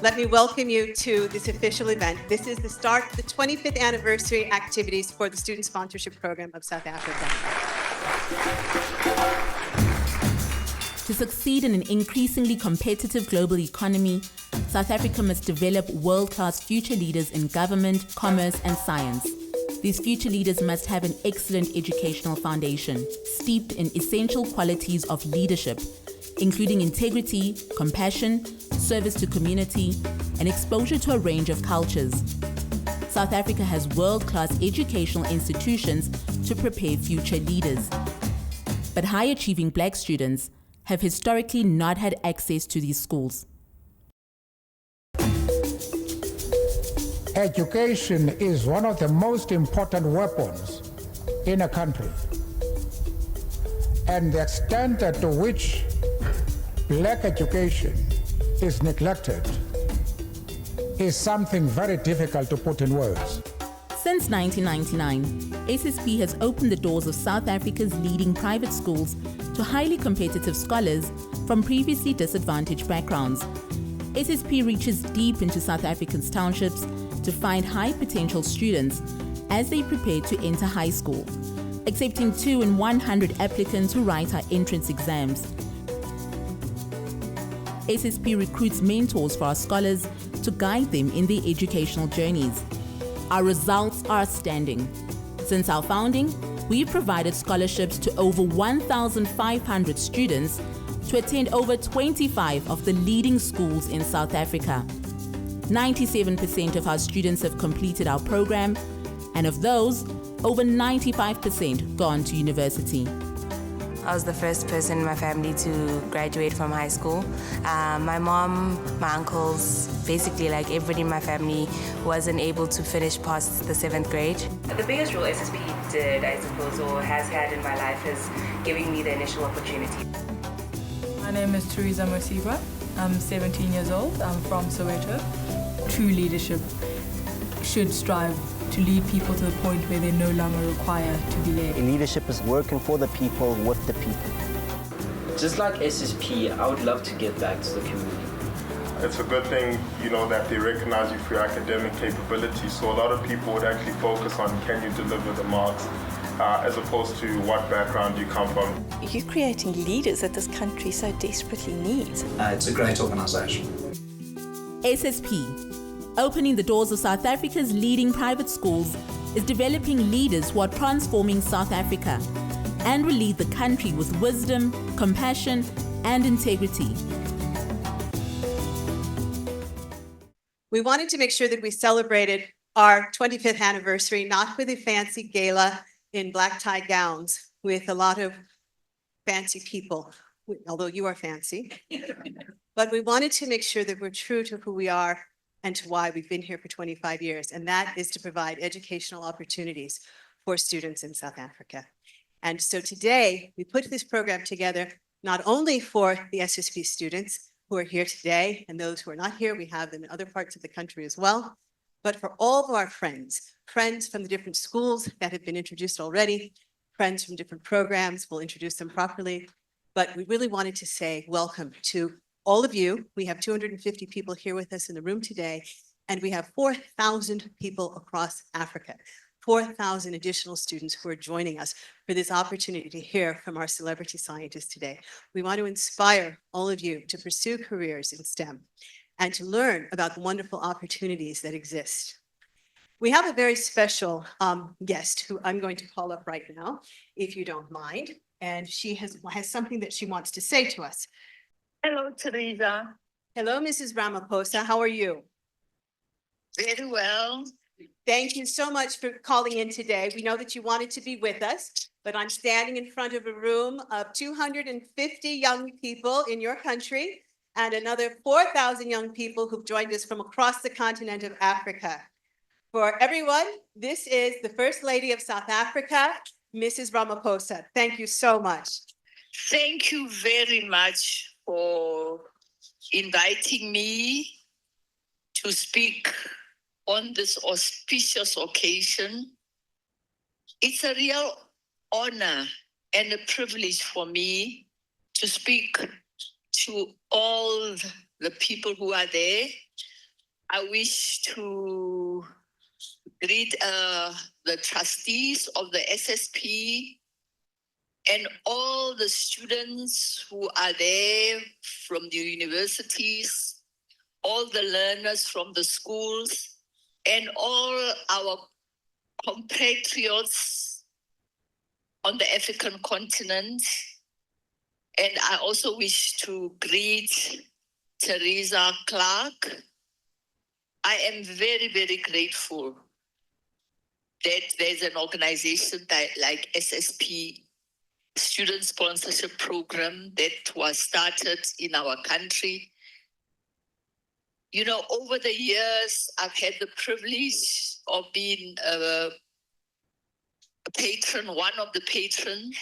let me welcome you to this official event. This is the start of the 25th anniversary activities for the Student Sponsorship Program of South Africa. To succeed in an increasingly competitive global economy, South Africa must develop world-class future leaders in government, commerce, and science. These future leaders must have an excellent educational foundation, steeped in essential qualities of leadership, including integrity, compassion, service to community, and exposure to a range of cultures. South Africa has world-class educational institutions to prepare future leaders. But high-achieving Black students have historically not had access to these schools. Education is one of the most important weapons in a country. And the extent to which Black education is neglected is something very difficult to put in words. Since 1999, SSP has opened the doors of South Africa's leading private schools to highly competitive scholars from previously disadvantaged backgrounds. SSP reaches deep into South Africa's townships to find high-potential students as they prepare to enter high school, accepting 2 in 100 applicants who write our entrance exams. SSP recruits mentors for our scholars to guide them in their educational journeys. Our results are outstanding. Since our founding, we've provided scholarships to over 1,500 students to attend over 25 of the leading schools in South Africa. 97% of our students have completed our program, and of those, over 95% gone to university. I was the first person in my family to graduate from high school. My mom, my uncles, basically like everybody in my family wasn't able to finish past the 7th grade. The biggest role SSP did, I suppose, or has had in my life is giving me the initial opportunity. My name is Teresa Mosiba. I'm 17 years old. I'm from Soweto. True leadership should strive to lead people to the point where they're no longer required to be there. Leadership is working for the people, with the people. Just like SSP, I would love to give back to the community. It's a good thing, that they recognize you for your academic capabilities. So a lot of people would actually focus on can you deliver the marks, as opposed to what background you come from. You're creating leaders that this country so desperately needs. It's a great organisation. SSP, opening the doors of South Africa's leading private schools, is developing leaders who are transforming South Africa and will lead the country with wisdom, compassion, and integrity. We wanted to make sure that we celebrated our 25th anniversary, not with a fancy gala in black tie gowns with a lot of fancy people, although you are fancy. But we wanted to make sure that we're true to who we are and to why we've been here for 25 years, and that is to provide educational opportunities for students in South Africa. And so today, we put this program together not only for the SSP students who are here today, and those who are not here, we have them in other parts of the country as well, but for all of our friends from the different schools that have been introduced already, friends from different programs, we'll introduce them properly. But we really wanted to say welcome to all of you. We have 250 people here with us in the room today, and we have 4,000 people across Africa, 4,000 additional students who are joining us for this opportunity to hear from our celebrity scientists today. We want to inspire all of you to pursue careers in STEM and to learn about the wonderful opportunities that exist. We have a very special guest who I'm going to call up right now, if you don't mind, and she has something that she wants to say to us. Hello, Teresa. Hello, Mrs. Ramaphosa. How are you? Very well. Thank you so much for calling in today. We know that you wanted to be with us, but I'm standing in front of a room of 250 young people in your country and another 4,000 young people who've joined us from across the continent of Africa. For everyone, this is the First Lady of South Africa, Mrs. Ramaphosa. Thank you so much. Thank you very much for inviting me to speak on this auspicious occasion. It's a real honor and a privilege for me to speak to all the people who are there, I wish to greet the trustees of the SSP and all the students who are there from the universities, all the learners from the schools, and all our compatriots on the African continent. And I also wish to greet Teresa Clark. I am very, very grateful that there's an organization like SSP, Student Sponsorship Program, that was started in our country. You know, over the years, I've had the privilege of being a patron, one of the patrons.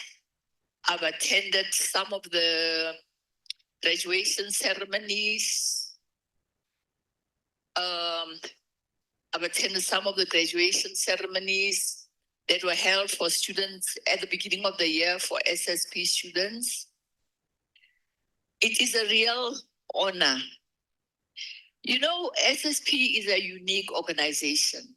I've attended some of the graduation ceremonies. I've attended some of the graduation ceremonies that were held for students at the beginning of the year for SSP students. It is a real honor. You know, SSP is a unique organization.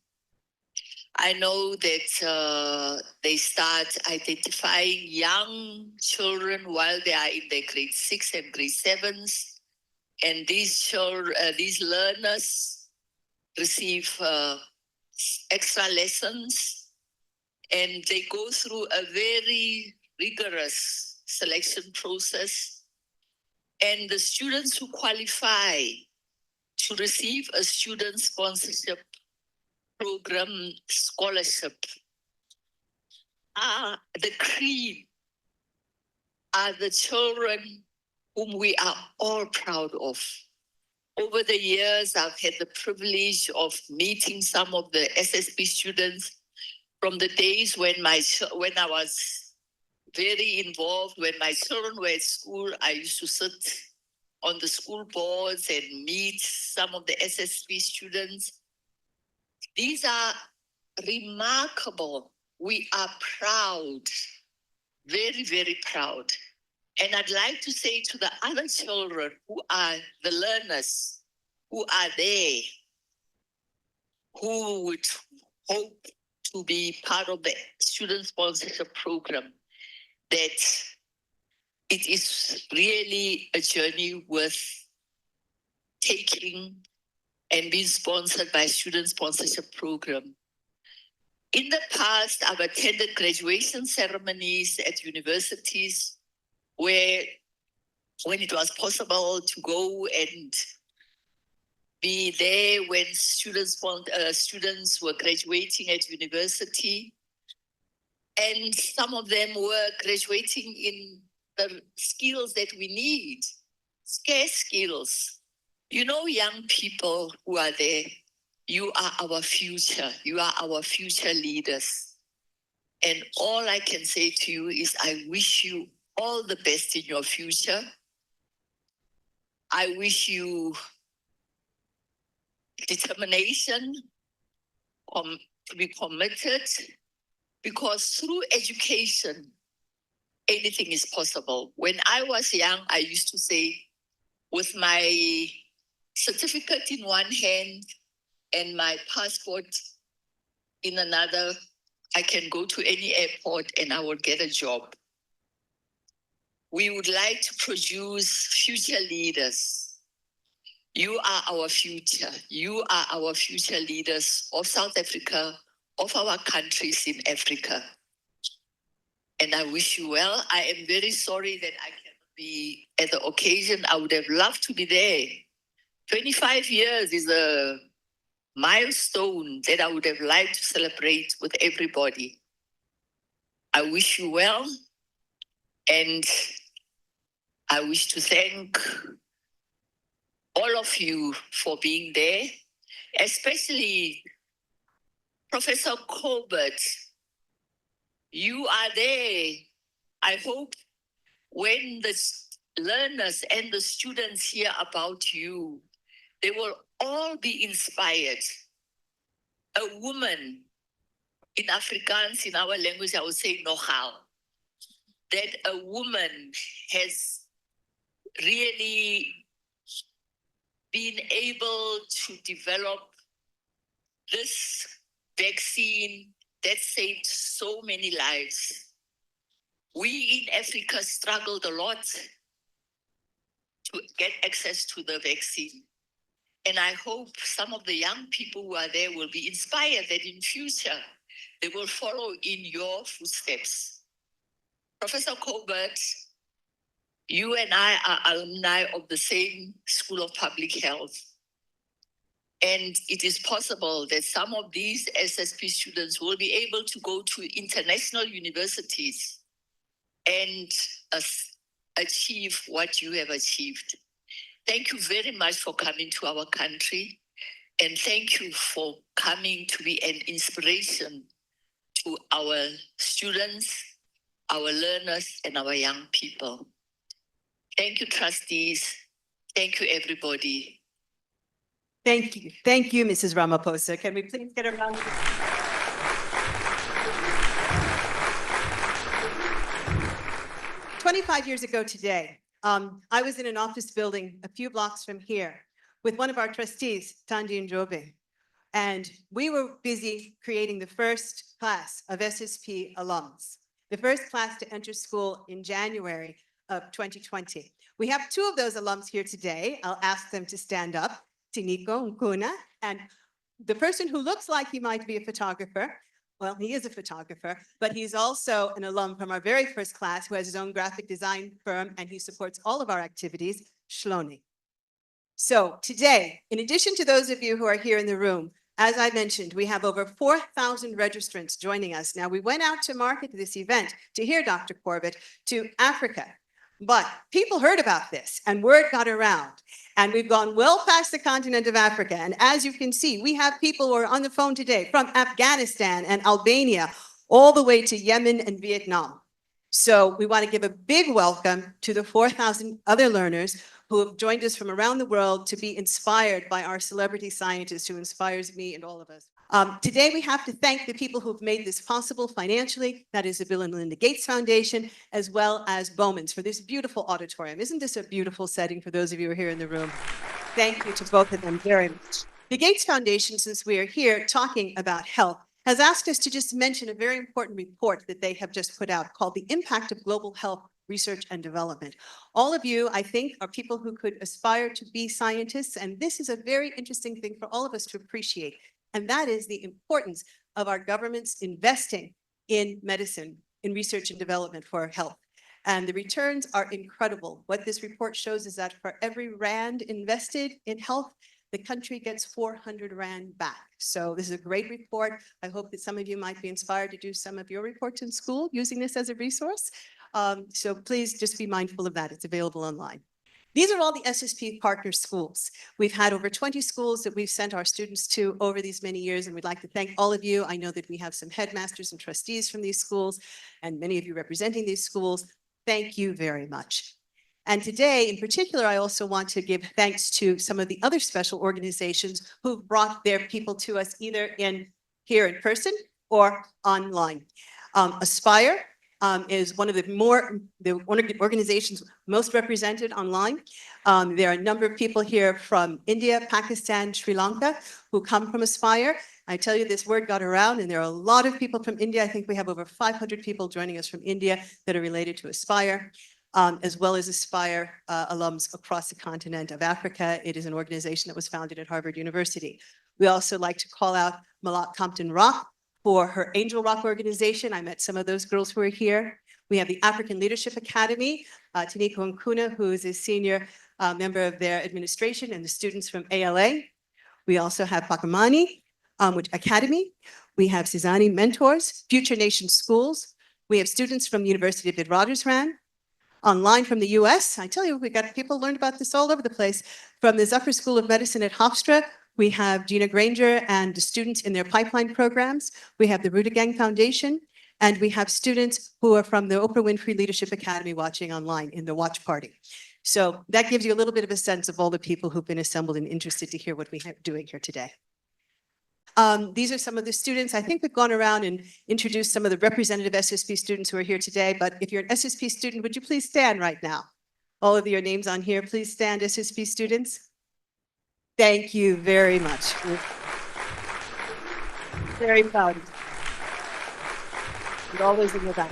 I know that they start identifying young children while they are in their grade 6 and grade 7s. And these learners receive extra lessons, and they go through a very rigorous selection process. And the students who qualify to receive a student sponsorship program scholarship are the cream, are the children whom we are all proud of. Over the years, I've had the privilege of meeting some of the SSP students from the days when I was very involved. When my children were at school, I used to sit on the school boards and meet some of the SSP students. These are remarkable. We are proud, very, very proud. And I'd like to say to the other children who are the learners, who are there, who would hope to be part of the student sponsorship program, that it is really a journey worth taking and being sponsored by student sponsorship program. In the past, I've attended graduation ceremonies at universities where, when it was possible to go and be there when students were graduating at university, and some of them were graduating in the skills that we need, scarce skills. You know, young people who are there, you are our future. You are our future leaders. And all I can say to you is I wish you all the best in your future. I wish you determination, to be committed, because through education, anything is possible. When I was young, I used to say, with my certificate in one hand and my passport in another, I can go to any airport and I will get a job. We would like to produce future leaders. You are our future. You are our future leaders of South Africa, of our countries in Africa. And I wish you well. I am very sorry that I cannot be at the occasion. I would have loved to be there. 25 years is a milestone that I would have liked to celebrate with everybody. I wish you well, and I wish to thank all of you for being there, especially Professor Corbett. You are there. I hope when the learners and the students hear about you, they will all be inspired. A woman, in Afrikaans, in our language, I would say nogal, that a woman has really been able to develop this vaccine that saved so many lives. We in Africa struggled a lot to get access to the vaccine. And I hope some of the young people who are there will be inspired that in future, they will follow in your footsteps. Professor Corbett, you and I are alumni of the same School of Public Health. And it is possible that some of these SSP students will be able to go to international universities and achieve what you have achieved. Thank you very much for coming to our country. And thank you for coming to be an inspiration to our students, our learners, and our young people. Thank you, trustees. Thank you, everybody. Thank you. Thank you, Mrs. Ramaphosa. Can we please get a round of 25 years ago today, I was in an office building a few blocks from here with one of our trustees, Tandi Njobe, and we were busy creating the first class of SSP alums, the first class to enter school in January of 2020. We have two of those alums here today. I'll ask them to stand up, Tiniko Nkuna, and the person who looks like he might be a photographer. Well, he is a photographer, but he's also an alum from our very first class who has his own graphic design firm, and he supports all of our activities, Shloni. So today, in addition to those of you who are here in the room, as I mentioned, we have over 4,000 registrants joining us. Now, we went out to market this event to hear Dr. Corbett to Africa, but people heard about this and word got around. And we've gone well past the continent of Africa. And as you can see, we have people who are on the phone today from Afghanistan and Albania, all the way to Yemen and Vietnam. So we want to give a big welcome to the 4,000 other learners who have joined us from around the world to be inspired by our celebrity scientist who inspires me and all of us. Today, we have to thank the people who've made this possible financially. That is the Bill and Melinda Gates Foundation, as well as Bowman's for this beautiful auditorium. Isn't this a beautiful setting for those of you who are here in the room? Thank you to both of them very much. The Gates Foundation, since we are here talking about health, has asked us to just mention a very important report that they have just put out called The Impact of Global Health Research and Development. All of you, I think, are people who could aspire to be scientists, and this is a very interesting thing for all of us to appreciate. And that is the importance of our governments investing in medicine, in research and development for health. And the returns are incredible. What this report shows is that for every rand invested in health, the country gets 400 rand back. So this is a great report. I hope that some of you might be inspired to do some of your reports in school using this as a resource. So please just be mindful of that. It's available online. These are all the SSP partner schools. We've had over 20 schools that we've sent our students to over these many years, and we'd like to thank all of you. I know that we have some headmasters and trustees from these schools, and many of you representing these schools. Thank you very much. And today, in particular, I also want to give thanks to some of the other special organizations who've brought their people to us either here in person or online. Aspire is one of the organizations most represented online. There are a number of people here from India, Pakistan, Sri Lanka, who come from Aspire. I tell you, this word got around, and there are a lot of people from India. I think we have over 500 people joining us from India that are related to Aspire, as well as Aspire alums across the continent of Africa. It is an organization that was founded at Harvard University. We also like to call out Malak Compton Rock for her Angel Rock organization. I met some of those girls who are here. We have the African Leadership Academy, Tiniko Nkuna, who is a senior member of their administration, and the students from ALA. We also have Pakamani Academy. We have Sizani Mentors, Future Nation Schools. We have students from the University of Witwatersrand. Online from the US, I tell you, we got people learned about this all over the place. From the Zucker School of Medicine at Hofstra, we have Gina Granger and the students in their pipeline programs. We have the Rudigang Foundation, and we have students who are from the Oprah Winfrey Leadership Academy watching online in the watch party. So that gives you a little bit of a sense of all the people who've been assembled and interested to hear what we're doing here today. These are some of the students. I think we've gone around and introduced some of the representative SSP students who are here today, but if you're an SSP student, would you please stand right now? All of your names on here, please stand, SSP students. Thank you very much. We're very proud of you. You're always in the back.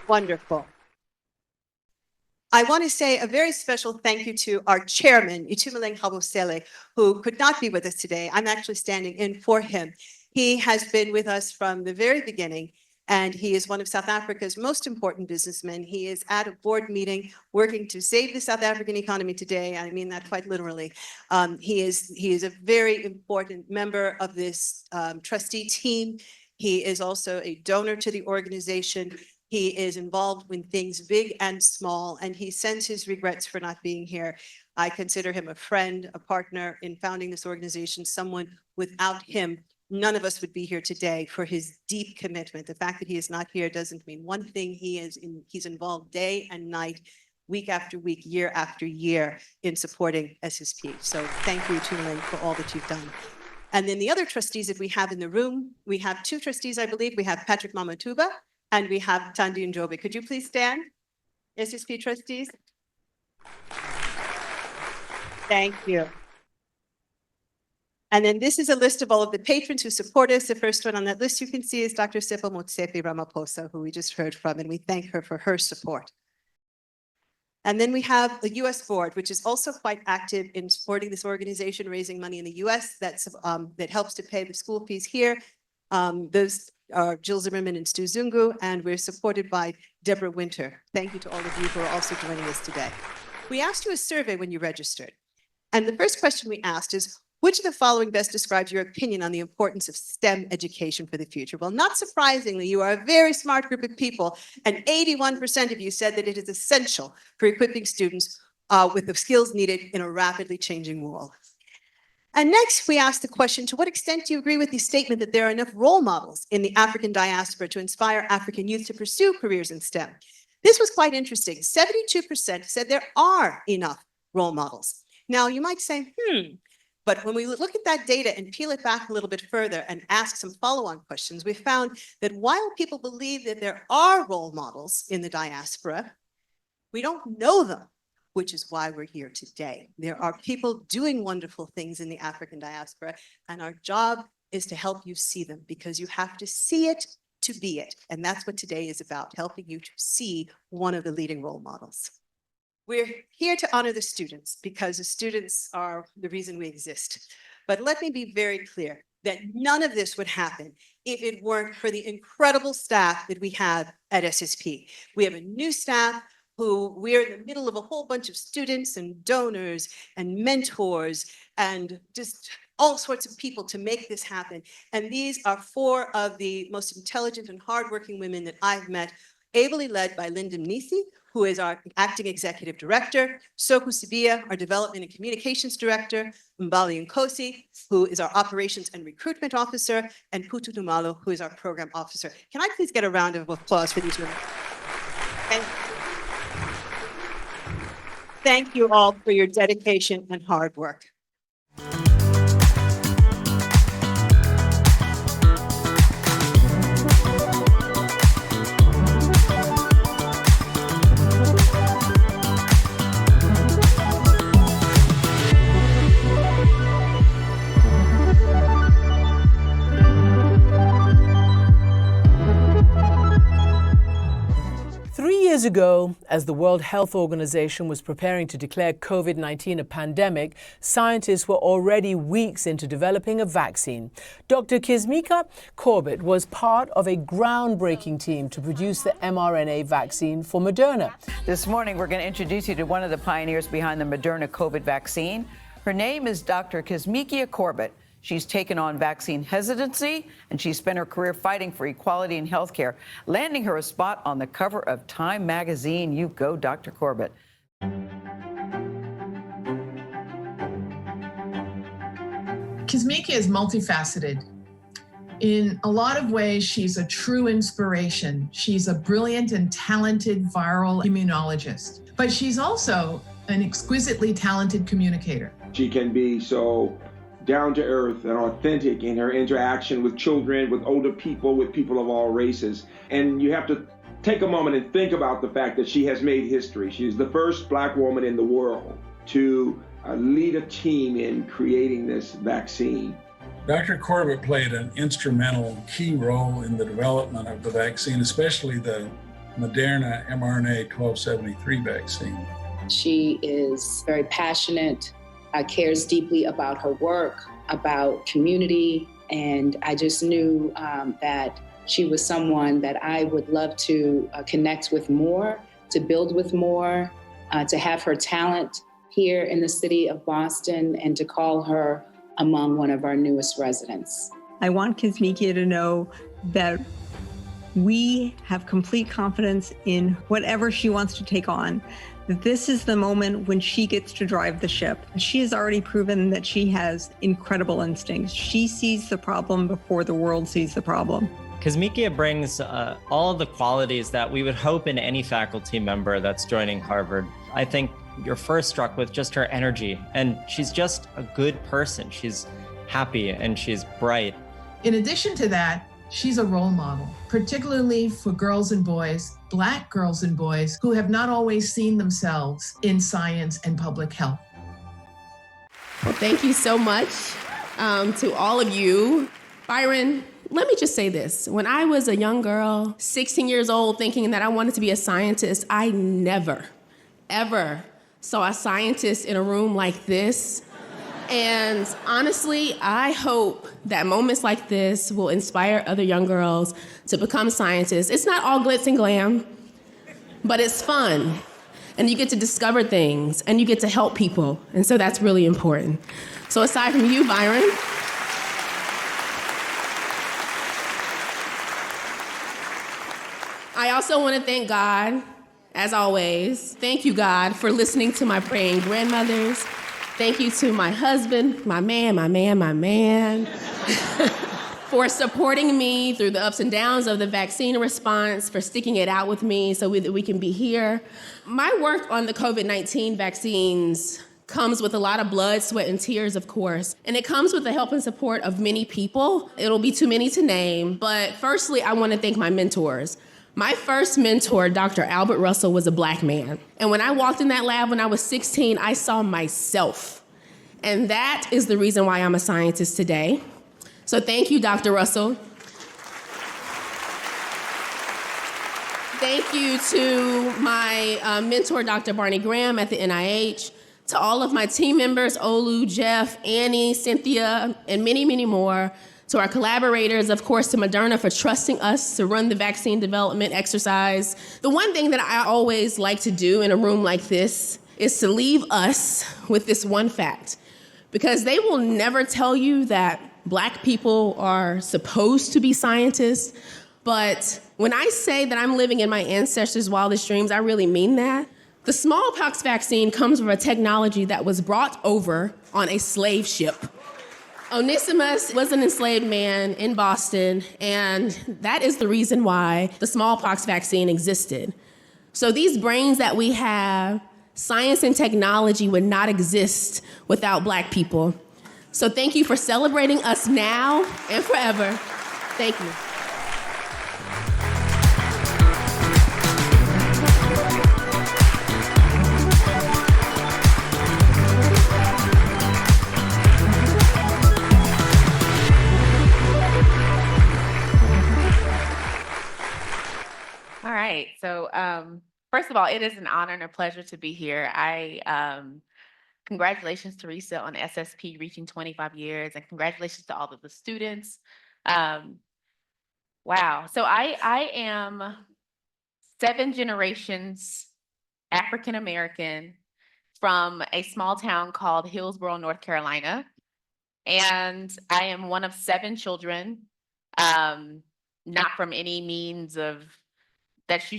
Wonderful. I want to say a very special thank you to our chairman, Itumeleng Habosele, who could not be with us today. I'm actually standing in for him. He has been with us from the very beginning, and he is one of South Africa's most important businessmen. He is at a board meeting working to save the South African economy today. I mean that quite literally. He is a very important member of this trustee team. He is also a donor to the organization. He is involved in things big and small, and he sends his regrets for not being here. I consider him a friend, a partner in founding this organization, someone without him, none of us would be here today for his deep commitment. The fact that he is not here doesn't mean one thing. He's involved day and night, week after week, year after year in supporting SSP. So thank you, Itumeleng, for all that you've done. And then the other trustees that we have in the room, we have two trustees, I believe. We have Patrick Mamatuba and we have Tandi Njobe. Could you please stand, SSP trustees? Thank you. And then this is a list of all of the patrons who support us. The first one on that list you can see is Dr. Sipho Motsepe Ramaphosa, who we just heard from, and we thank her for her support. And then we have the US board, which is also quite active in supporting this organization, raising money in the US that helps to pay the school fees here. Those are Jill Zimmerman and Stu Zungu, and we're supported by Deborah Winter. Thank you to all of you who are also joining us today. We asked you a survey when you registered. And the first question we asked is, which of the following best describes your opinion on the importance of STEM education for the future? Well, not surprisingly, you are a very smart group of people, and 81% of you said that it is essential for equipping students with the skills needed in a rapidly changing world. And next, we asked the question, to what extent do you agree with the statement that there are enough role models in the African diaspora to inspire African youth to pursue careers in STEM? This was quite interesting. 72% said there are enough role models. Now, you might say, but when we look at that data and peel it back a little bit further and ask some follow-on questions, we found that while people believe that there are role models in the diaspora, we don't know them, which is why we're here today. There are people doing wonderful things in the African diaspora, and our job is to help you see them, because you have to see it to be it. And that's what today is about, helping you to see one of the leading role models. We're here to honor the students because the students are the reason we exist. But let me be very clear that none of this would happen if it weren't for the incredible staff that we have at SSP. We have a new staff who we're in the middle of a whole bunch of students and donors and mentors and just all sorts of people to make this happen. And these are four of the most intelligent and hardworking women that I've met, ably led by Linda Mnisi, who is our acting executive director, Soku Sibia, our development and communications director, Mbali Nkosi, who is our operations and recruitment officer, and Putu Dumalo, who is our program officer. Can I please get a round of applause for these women? Thank you all for your dedication and hard work. 3 years ago, as the World Health Organization was preparing to declare COVID-19 a pandemic, scientists were already weeks into developing a vaccine. Dr. Kizzmekia Corbett was part of a groundbreaking team to produce the mRNA vaccine for Moderna. This morning, we're going to introduce you to one of the pioneers behind the Moderna COVID vaccine. Her name is Dr. Kizzmekia Corbett. She's taken on vaccine hesitancy, and she spent her career fighting for equality in healthcare, landing her a spot on the cover of Time magazine. You go, Dr. Corbett. Kizzmekia is multifaceted. In a lot of ways, she's a true inspiration. She's a brilliant and talented viral immunologist, but she's also an exquisitely talented communicator. She can be so down to earth and authentic in her interaction with children, with older people, with people of all races. And you have to take a moment and think about the fact that she has made history. She's the first Black woman in the world to lead a team in creating this vaccine. Dr. Corbett played an instrumental key role in the development of the vaccine, especially the Moderna mRNA 1273 vaccine. She is very passionate, cares deeply about her work, about community, and I just knew that she was someone that I would love to connect with more, to build with more, to have her talent here in the city of Boston, and to call her among one of our newest residents. I want Kizzmekia to know that we have complete confidence in whatever she wants to take on. This is the moment when she gets to drive the ship. She has already proven that she has incredible instincts. She sees the problem before the world sees the problem. Kizzmekia brings all of the qualities that we would hope in any faculty member that's joining Harvard. I think you're first struck with just her energy, and she's just a good person. She's happy and she's bright. In addition to that, she's a role model, particularly for girls and boys, Black girls and boys, who have not always seen themselves in science and public health. Well, thank you so much to all of you. Byron, let me just say this. When I was a young girl, 16 years old, thinking that I wanted to be a scientist, I never, ever saw a scientist in a room like this. And honestly, I hope that moments like this will inspire other young girls to become scientists. It's not all glitz and glam, but it's fun. And you get to discover things, and you get to help people. And so that's really important. So aside from you, Byron, I also want to thank God, as always. Thank you, God, for listening to my praying grandmothers. Thank you to my husband, my man, for supporting me through the ups and downs of the vaccine response, for sticking it out with me so that we can be here. My work on the COVID-19 vaccines comes with a lot of blood, sweat, and tears, of course. And it comes with the help and support of many people. It'll be too many to name. But firstly, I want to thank my mentors. My first mentor, Dr. Albert Russell, was a Black man. And when I walked in that lab when I was 16, I saw myself. And that is the reason why I'm a scientist today. So thank you, Dr. Russell. Thank you to my mentor, Dr. Barney Graham at the NIH, to all of my team members, Olu, Jeff, Annie, Cynthia, and many, many more. To our collaborators, of course, to Moderna for trusting us to run the vaccine development exercise. The one thing that I always like to do in a room like this is to leave us with this one fact, because they will never tell you that Black people are supposed to be scientists. But when I say that I'm living in my ancestors' wildest dreams, I really mean that. The smallpox vaccine comes from a technology that was brought over on a slave ship. Onesimus was an enslaved man in Boston, and that is the reason why the smallpox vaccine existed. So these brains that we have, science and technology would not exist without Black people. So thank you for celebrating us now and forever. Thank you. All right. So first of all, it is an honor and a pleasure to be here. Congratulations, Teresa, on SSP reaching 25 years, and congratulations to all of the students. Wow. So I am 7 generations African American from a small town called Hillsborough, North Carolina. And I am one of 7 children, not from any means of that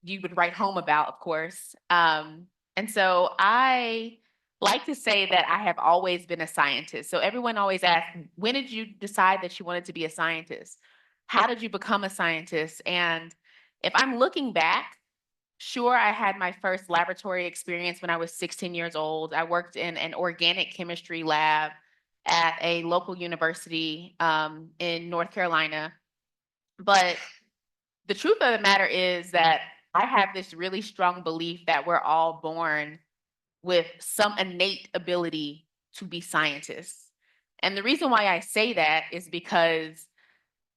you would write home about, of course. And so I like to say that I have always been a scientist. So everyone always asks, when did you decide that you wanted to be a scientist? How did you become a scientist? And if I'm looking back, sure, I had my first laboratory experience when I was 16 years old. I worked in an organic chemistry lab at a local university in North Carolina. But the truth of the matter is that I have this really strong belief that we're all born with some innate ability to be scientists. And the reason why I say that is because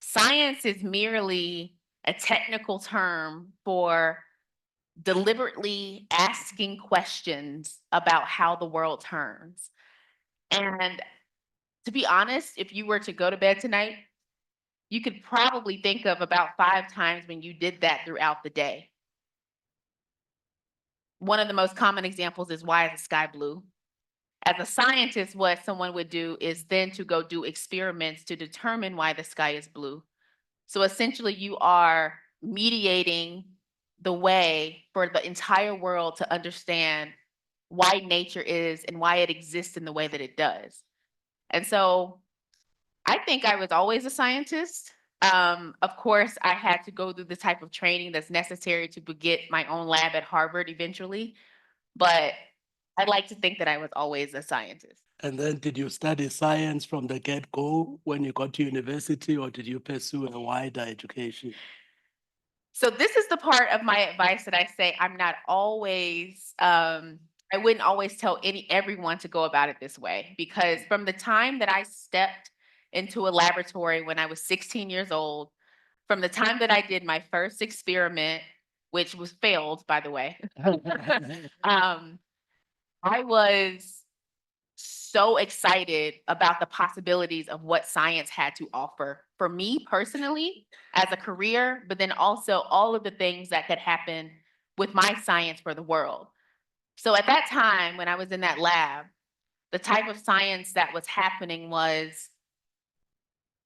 science is merely a technical term for deliberately asking questions about how the world turns. And to be honest, if you were to go to bed tonight, you could probably think of about 5 times when you did that throughout the day. One of the most common examples is, why is the sky blue? As a scientist, what someone would do is then to go do experiments to determine why the sky is blue. So essentially, you are mediating the way for the entire world to understand why nature is and why it exists in the way that it does. And so I think I was always a scientist. Of course, I had to go through the type of training that's necessary to get my own lab at Harvard eventually. But I'd like to think that I was always a scientist. And then did you study science from the get-go when you got to university, or did you pursue a wider education? So this is the part of my advice that I say I'm not always, I wouldn't always tell everyone to go about it this way, because from the time that I stepped into a laboratory when I was 16 years old, from the time that I did my first experiment, which was failed, by the way, I was so excited about the possibilities of what science had to offer for me personally as a career, but then also all of the things that could happen with my science for the world. So at that time, when I was in that lab, the type of science that was happening was,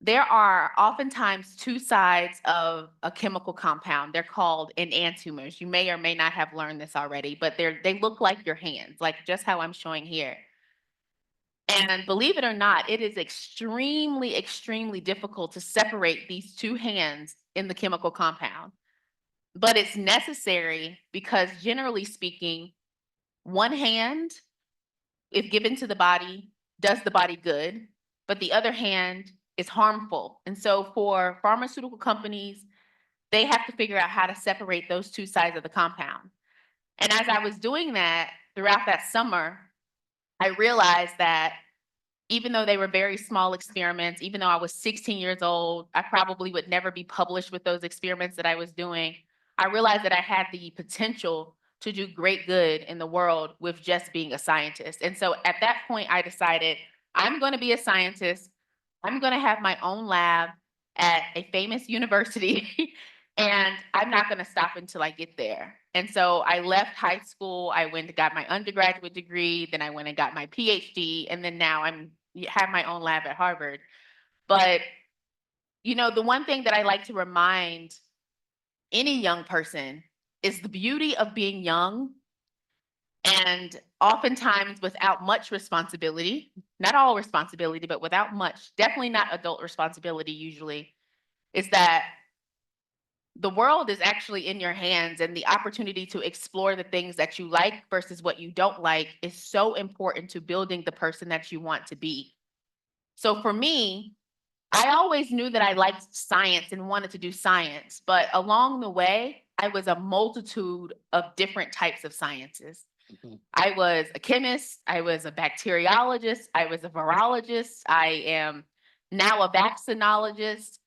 there are oftentimes 2 sides of a chemical compound. They're called enantiomers. You may or may not have learned this already, but they look like your hands, like just how I'm showing here. And believe it or not, it is extremely, extremely difficult to separate these 2 hands in the chemical compound. But it's necessary because, generally speaking, one hand, if given to the body, does the body good, but the other hand is harmful. And so for pharmaceutical companies, they have to figure out how to separate those 2 sides of the compound. And as I was doing that throughout that summer, I realized that even though they were very small experiments, even though I was 16 years old, I probably would never be published with those experiments that I was doing. I realized that I had the potential to do great good in the world with just being a scientist. And so at that point, I decided I'm going to be a scientist. I'm going to have my own lab at a famous university, and I'm not going to stop until I get there. And so I left high school. I went and got my undergraduate degree. Then I went and got my PhD. And then now have my own lab at Harvard. But, you know, the one thing that I like to remind any young person is the beauty of being young, and oftentimes without much responsibility, not all responsibility, but without much, definitely not adult responsibility usually, is that the world is actually in your hands, and the opportunity to explore the things that you like versus what you don't like is so important to building the person that you want to be. So for me, I always knew that I liked science and wanted to do science, but along the way, I was a multitude of different types of sciences. I was a chemist, I was a bacteriologist, I was a virologist, I am now a vaccinologist.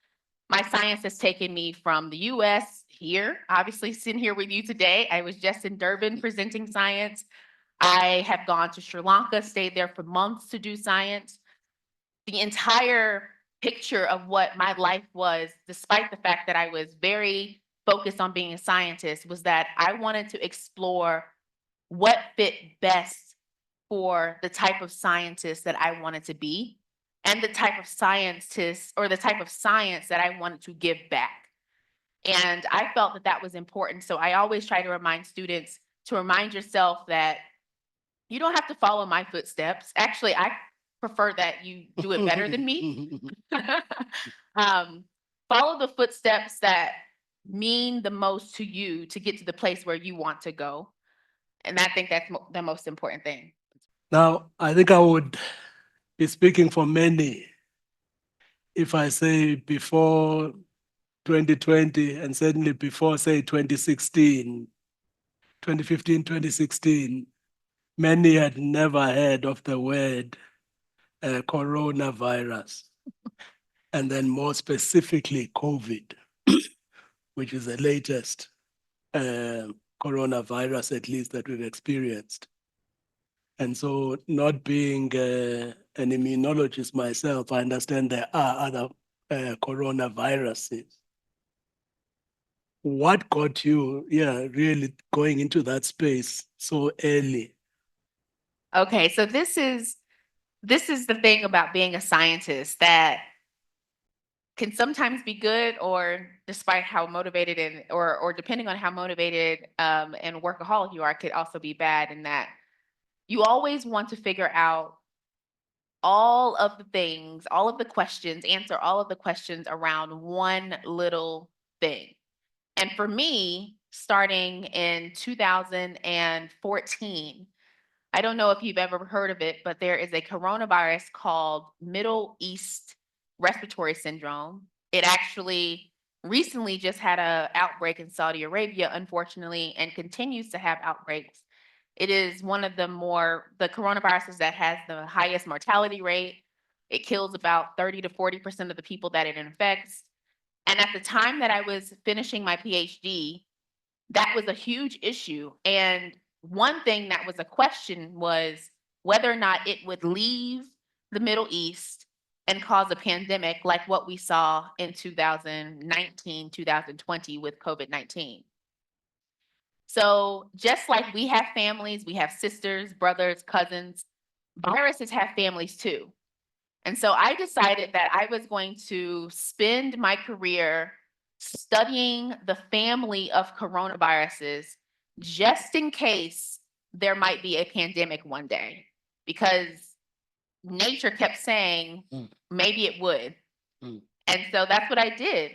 My science has taken me from the US here, obviously sitting here with you today. I was just in Durban presenting science. I have gone to Sri Lanka, stayed there for months to do science. The entire picture of what my life was, despite the fact that I was very focused on being a scientist, was that I wanted to explore what fit best for the type of scientist that I wanted to be, and the type of scientist or the type of science that I wanted to give back. And I felt that that was important. So I always try to remind students to remind yourself that you don't have to follow my footsteps. Actually, I prefer that you do it better than me. Follow the footsteps that mean the most to you to get to the place where you want to go. And I think that's the most important thing. Now, I think I would be speaking for many if I say before 2020, and certainly before, say, 2016, 2015, 2016, many had never heard of the word coronavirus, and then more specifically COVID, which is the latest coronavirus, at least that we've experienced. And so, not being an immunologist myself, I understand there are other coronaviruses. What got you, really going into that space so early? Okay, so this is the thing about being a scientist that can sometimes be good, or despite how motivated and or depending on how motivated and workaholic you are, could also be bad in that you always want to figure out all of the things, all of the questions, answer all of the questions around one little thing. And for me, starting in 2014, I don't know if you've ever heard of it, but there is a coronavirus called Middle East Respiratory Syndrome. It actually recently just had an outbreak in Saudi Arabia, unfortunately, and continues to have outbreaks. It is one of the coronaviruses that has the highest mortality rate. It kills about 30 to 40% of the people that it infects. And at the time that I was finishing my PhD, that was a huge issue. And one thing that was a question was whether or not it would leave the Middle East and cause a pandemic like what we saw in 2019, 2020 with COVID-19. So just like we have families, we have sisters, brothers, cousins, viruses have families too. And so I decided that I was going to spend my career studying the family of coronaviruses just in case there might be a pandemic one day, because nature kept saying maybe it would. And so that's what I did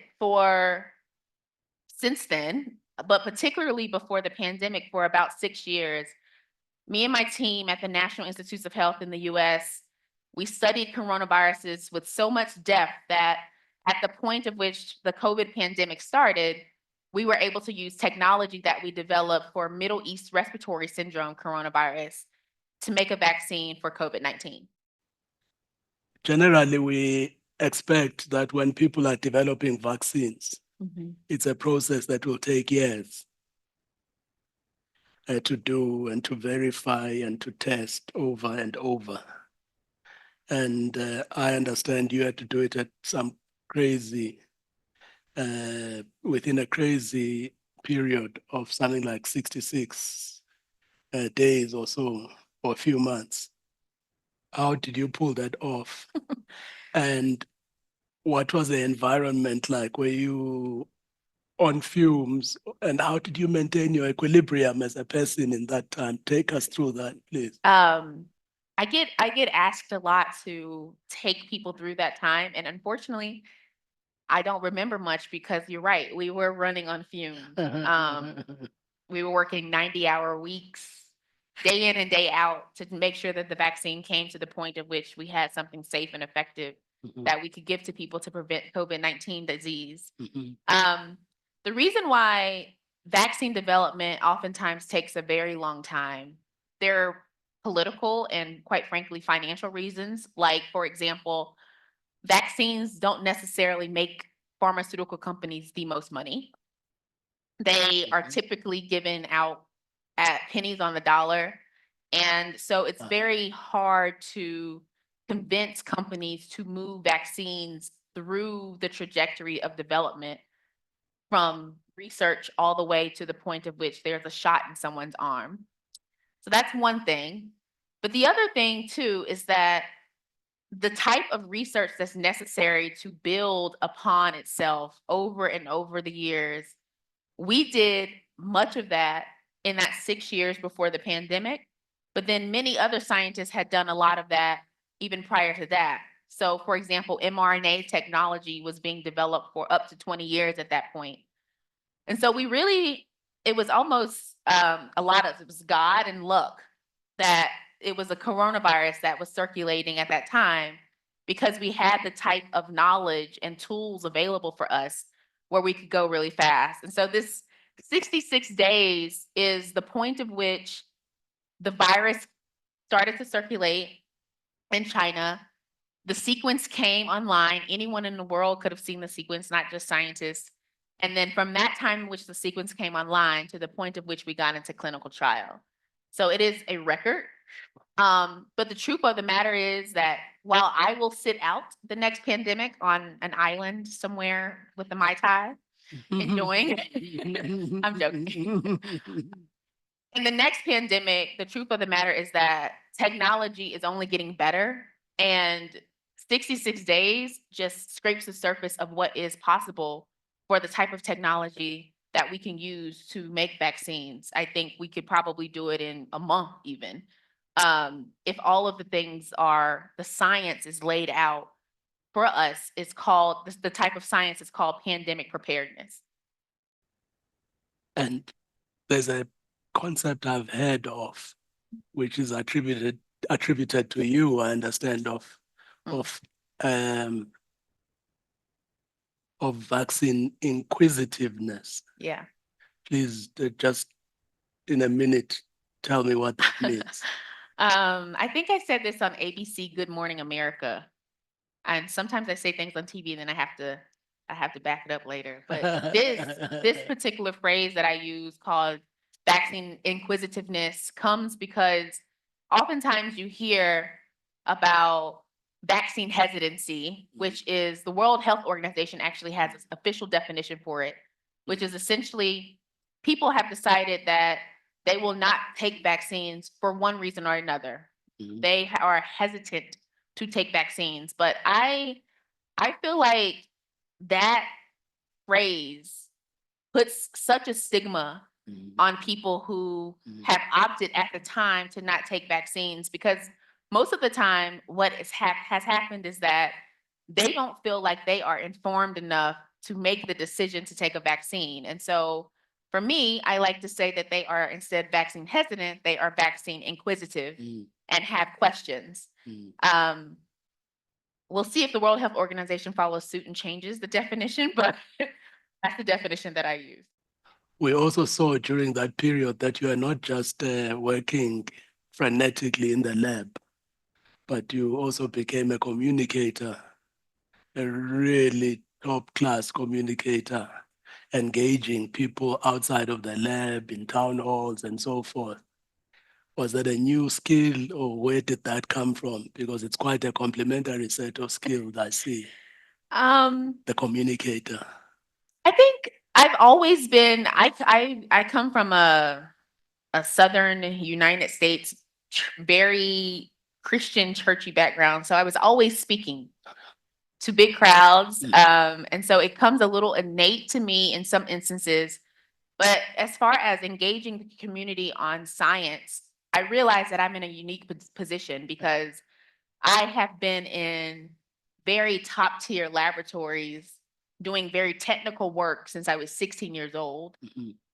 since then, but particularly before the pandemic for about 6 years. Me and my team at the National Institutes of Health in the US, we studied coronaviruses with so much depth that at the point of which the COVID pandemic started, we were able to use technology that we developed for Middle East Respiratory Syndrome coronavirus to make a vaccine for COVID-19. Generally, we expect that when people are developing vaccines, it's a process that will take years to do and to verify and to test over and over. And I understand you had to do it at some crazy, within a crazy period of something like 66 days or so, or a few months. How did you pull that off? And what was the environment like? Were you on fumes? And how did you maintain your equilibrium as a person in that time? Take us through that, please. I get asked a lot to take people through that time. And unfortunately, I don't remember much because you're right. We were running on fumes. We were working 90-hour weeks, day in and day out, to make sure that the vaccine came to the point at which we had something safe and effective that we could give to people to prevent COVID-19 disease. The reason why vaccine development oftentimes takes a very long time, there are political and, quite frankly, financial reasons. Like, for example, vaccines don't necessarily make pharmaceutical companies the most money. They are typically given out at pennies on the dollar. And so it's very hard to convince companies to move vaccines through the trajectory of development from research all the way to the point of which there's a shot in someone's arm. So that's one thing. But the other thing too is that the type of research that's necessary to build upon itself over and over the years, we did much of that in that 6 years before the pandemic, but then many other scientists had done a lot of that even prior to that. So for example, mRNA technology was being developed for up to 20 years at that point. And so it was almost it was God and luck that it was a coronavirus that was circulating at that time, because we had the type of knowledge and tools available for us where we could go really fast. And so this 66 days is the point of which the virus started to circulate in China. The sequence came online. Anyone in the world could have seen the sequence, not just scientists. And then from that time in which the sequence came online to the point of which we got into clinical trial. So it is a record. But the truth of the matter is that while I will sit out the next pandemic on an island somewhere with the Mai Tai, enjoying, I'm joking. In the next pandemic, the truth of the matter is that technology is only getting better, and 66 days just scrapes the surface of what is possible for the type of technology that we can use to make vaccines. I think we could probably do it in a month even. If all of the things are, the science is laid out for us, it's called, the type of science is called pandemic preparedness. And there's a concept I've heard of, which is attributed to you, I understand, of vaccine inquisitiveness. Yeah. Please, just in a minute, tell me what that means. I think I said this on ABC Good Morning America. And sometimes I say things on TV and then I have to back it up later. But this particular phrase that I use called vaccine inquisitiveness comes because oftentimes you hear about vaccine hesitancy, which is the World Health Organization actually has an official definition for it, which is essentially people have decided that they will not take vaccines for one reason or another. Mm-hmm. They are hesitant to take vaccines. But I feel like that phrase puts such a stigma on people who have opted at the time to not take vaccines, because most of the time what has happened is that they don't feel like they are informed enough to make the decision to take a vaccine. And so for me, I like to say that they are instead vaccine hesitant, they are vaccine inquisitive and have questions. We'll see if the World Health Organization follows suit and changes the definition, but that's the definition that I use. We also saw during that period that you are not just working frenetically in the lab, but you also became a communicator, a really top-class communicator, engaging people outside of the lab, in town halls and so forth. Was that a new skill, or where did that come from? Because it's quite a complementary set of skills, I see. The communicator. I think I've always been, I come from a Southern United States, very Christian churchy background. So I was always speaking to big crowds. And so it comes a little innate to me in some instances. But as far as engaging the community on science, I realize that I'm in a unique position because I have been in very top tier laboratories doing very technical work since I was 16 years old,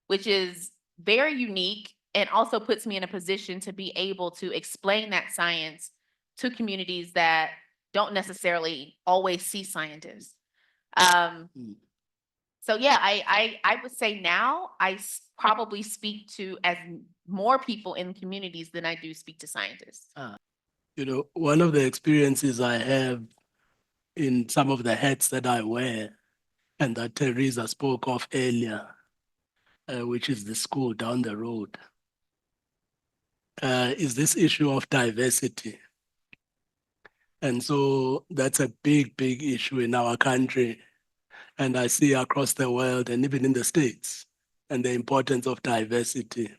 which is very unique and also puts me in a position to be able to explain that science to communities that don't necessarily always see scientists. So yeah, I would say now I probably speak to as more people in communities than I do speak to scientists. You know, one of the experiences I have in some of the hats that I wear, and that Teresa spoke of earlier, which is the school down the road, is this issue of diversity. And so that's a big, big issue in our country. And I see across the world and even in the States, and the importance of diversity.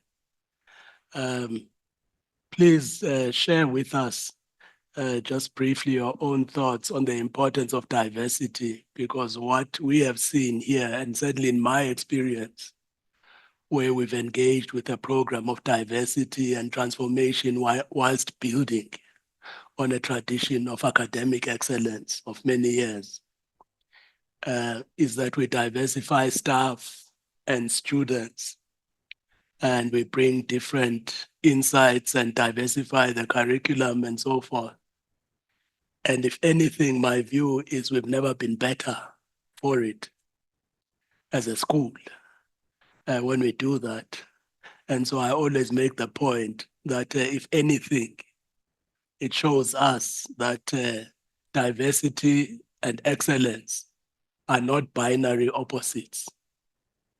Please share with us just briefly your own thoughts on the importance of diversity, because what we have seen here, and certainly in my experience, where we've engaged with a program of diversity and transformation whilst building on a tradition of academic excellence of many years, is that we diversify staff and students, and we bring different insights and diversify the curriculum and so forth. And if anything, my view is we've never been better for it as a school when we do that. And so I always make the point that if anything, it shows us that diversity and excellence are not binary opposites,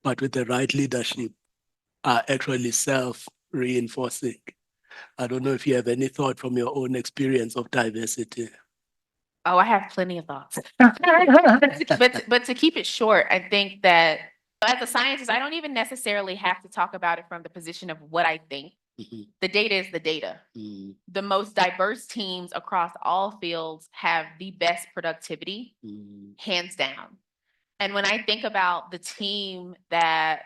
but with the right leadership are actually self-reinforcing. I don't know if you have any thought from your own experience of diversity. Oh, I have plenty of thoughts. But to keep it short, I think that as a scientist, I don't even necessarily have to talk about it from the position of what I think. The data is the data. The most diverse teams across all fields have the best productivity, hands down. And when I think about the team that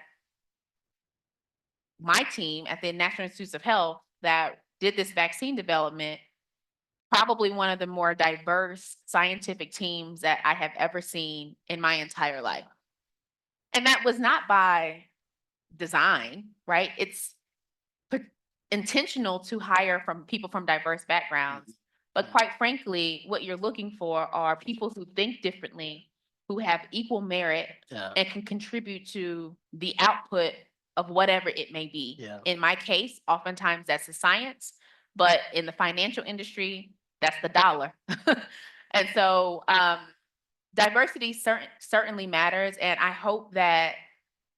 my team at the National Institutes of Health that did this vaccine development, probably one of the more diverse scientific teams that I have ever seen in my entire life. And that was not by design, right? It's intentional to hire from people from diverse backgrounds. But quite frankly, what you're looking for are people who think differently, who have equal merit and can contribute to the output of whatever it may be. In my case, oftentimes that's the science, but in the financial industry, that's the dollar. And so diversity certainly matters. And I hope that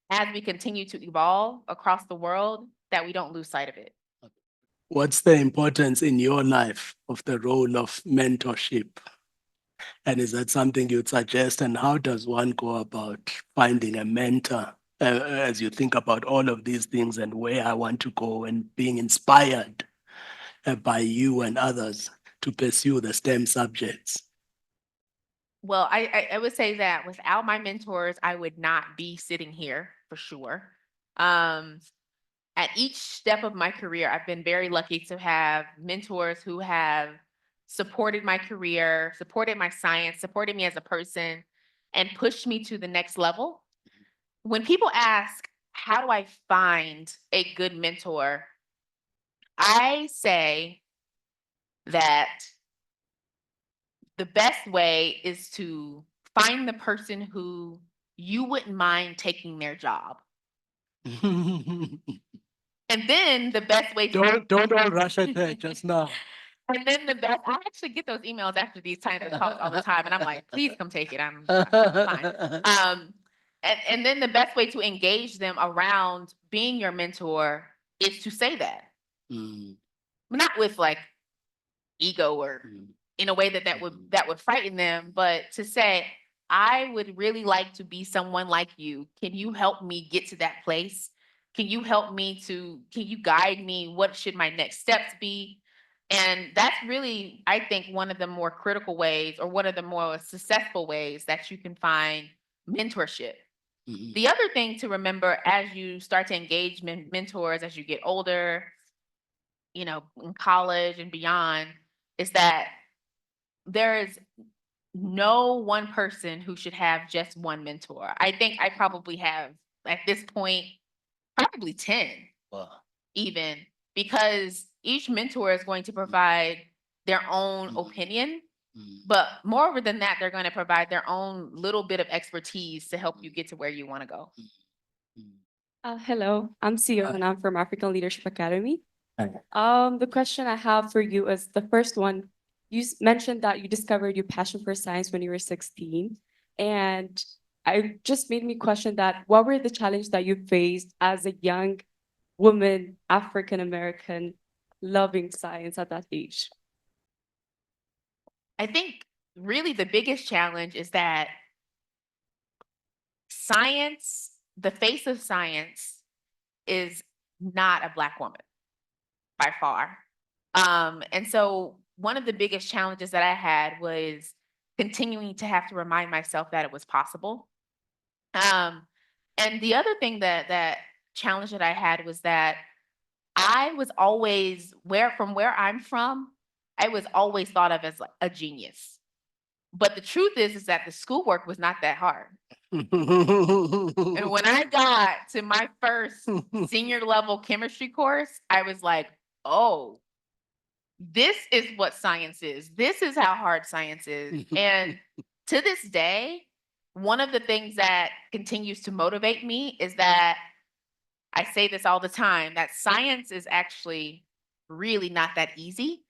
as we continue to evolve across the world, that we don't lose sight of it. What's the importance in your life of the role of mentorship? And is that something you'd suggest? And how does one go about finding a mentor as you think about all of these things and where I want to go and being inspired by you and others to pursue the STEM subjects? Well, I would say that without my mentors, I would not be sitting here for sure. At each step of my career, I've been very lucky to have mentors who have supported my career, supported my science, supported me as a person, and pushed me to the next level. When people ask, how do I find a good mentor? I say that the best way is to find the person who you wouldn't mind taking their job. And then the best way to don't all rush at that just now. And then I actually get those emails after these kinds of talks all the time, and I'm like, please come take it. I'm fine. And then the best way to engage them around being your mentor is to say that, not with like ego or in a way that would frighten them, but to say, I would really like to be someone like you. Can you help me get to that place? Can you guide me? What should my next steps be? And that's really, I think, one of the more critical ways or one of the more successful ways that you can find mentorship. The other thing to remember as you start to engage mentors, as you get older, in college and beyond, is that there is no one person who should have just one mentor. I think I probably have, at this point, probably 10 even, because each mentor is going to provide their own opinion, but moreover than that, they're going to provide their own little bit of expertise to help you get to where you want to go. Hello, I'm Sio and I'm from African Leadership Academy. The question I have for you is the first one. You mentioned that you discovered your passion for science when you were 16. And I just made me question that. What were the challenges that you faced as a young woman, African-American, loving science at that age? I think really the biggest challenge is that science, the face of science, is not a Black woman by far. And so one of the biggest challenges that I had was continuing to have to remind myself that it was possible. And the other thing that challenge that I had was that I was always from where I'm from, I was always thought of as like a genius. But the truth is that the schoolwork was not that hard. And when I got to my first senior level chemistry course, I was like, oh, this is what science is. This is how hard science is. And to this day, one of the things that continues to motivate me is that I say this all the time, that science is actually really not that easy.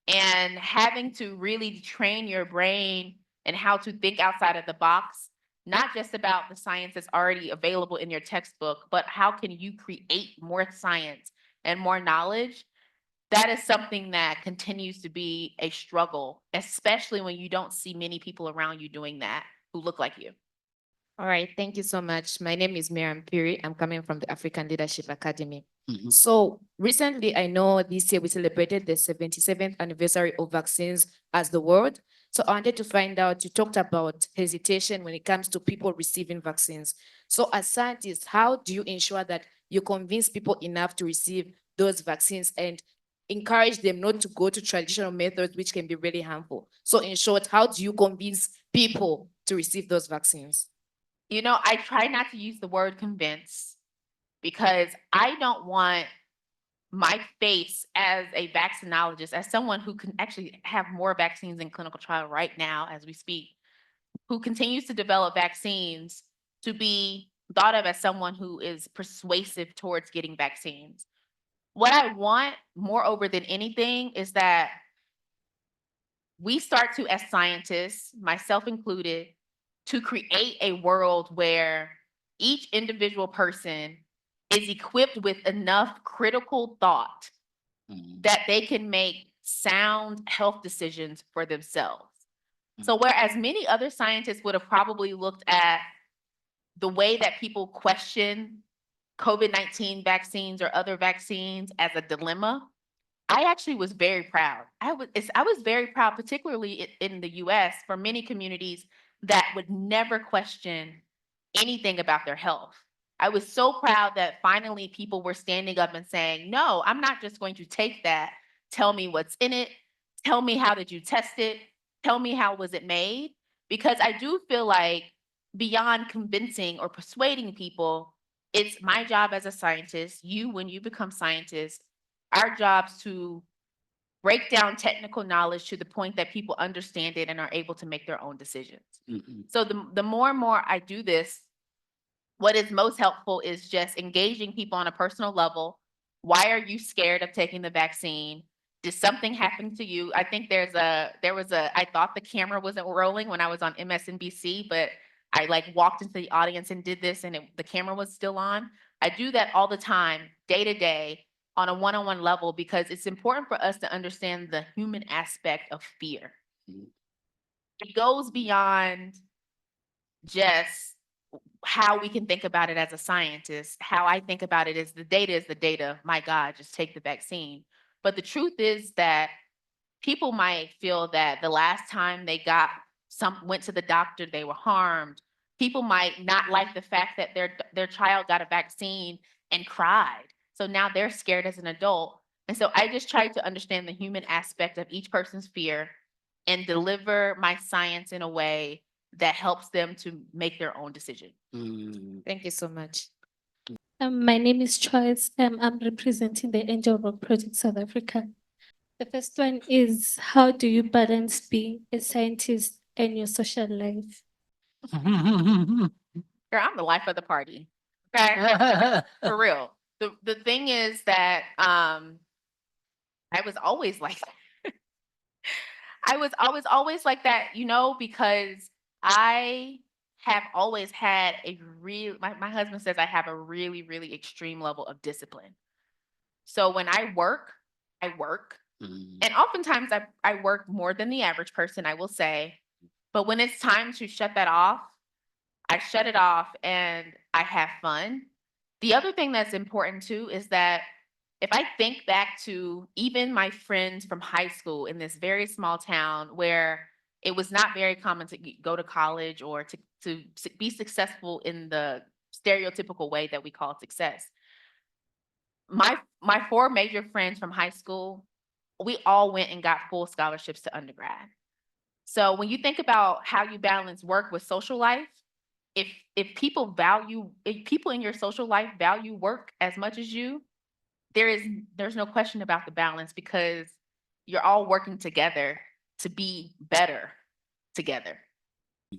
And having to really train your brain and how to think outside of the box, not just about the science that's already available in your textbook, but how can you create more science and more knowledge? That is something that continues to be a struggle, especially when you don't see many people around you doing that who look like you. All right, thank you so much. My name is Miriam Piri. I'm coming from the African Leadership Academy. So recently, I know this year we celebrated the 77th anniversary of vaccines as the world. So I wanted to find out, you talked about hesitation when it comes to people receiving vaccines. So as scientists, how do you ensure that you convince people enough to receive those vaccines and encourage them not to go to traditional methods, which can be really harmful? So in short, how do you convince people to receive those vaccines? You know, I try not to use the word convince because I don't want my face as a vaccinologist, as someone who can actually have more vaccines in clinical trial right now as we speak, who continues to develop vaccines, to be thought of as someone who is persuasive towards getting vaccines. What I want, moreover than anything, is that we start to, as scientists, myself included, to create a world where each individual person is equipped with enough critical thought that they can make sound health decisions for themselves. So whereas many other scientists would have probably looked at the way that people question COVID-19 vaccines or other vaccines as a dilemma, I actually was very proud. I was very proud, particularly in the US, for many communities that would never question anything about their health. I was so proud that finally people were standing up and saying, no, I'm not just going to take that. Tell me what's in it. Tell me how did you test it? Tell me how was it made? Because I do feel like beyond convincing or persuading people, it's my job as a scientist, when you become scientists, our jobs to break down technical knowledge to the point that people understand it and are able to make their own decisions. So the more and more I do this, what is most helpful is just engaging people on a personal level. Why are you scared of taking the vaccine? Did something happen to you? I think I thought the camera wasn't rolling when I was on MSNBC, but I walked into the audience and did this and the camera was still on. I do that all the time, day to day, on a one-on-one level, because it's important for us to understand the human aspect of fear. It goes beyond just how we can think about it as a scientist. How I think about it is the data. My God, just take the vaccine. But the truth is that people might feel that the last time they went to the doctor, they were harmed. People might not like the fact that their child got a vaccine and cried. So now they're scared as an adult. And so I just try to understand the human aspect of each person's fear and deliver my science in a way that helps them to make their own decision. Thank you so much. My name is Choice. I'm representing the Angel Rock Project South Africa. The first one is, how do you balance being a scientist and your social life? Girl, I'm the life of the party. Okay, for real. The thing is that I was always like that. I was always like that, because I have always had my husband says I have a really, really extreme level of discipline. So when I work. And oftentimes I work more than the average person, I will say. But when it's time to shut that off, I shut it off and I have fun. The other thing that's important too is that if I think back to even my friends from high school in this very small town where it was not very common to go to college or to be successful in the stereotypical way that we call success. My four major friends from high school, we all went and got full scholarships to undergrad. So when you think about how you balance work with social life, if people in your social life value work as much as you, there's no question about the balance, because you're all working together to be better together.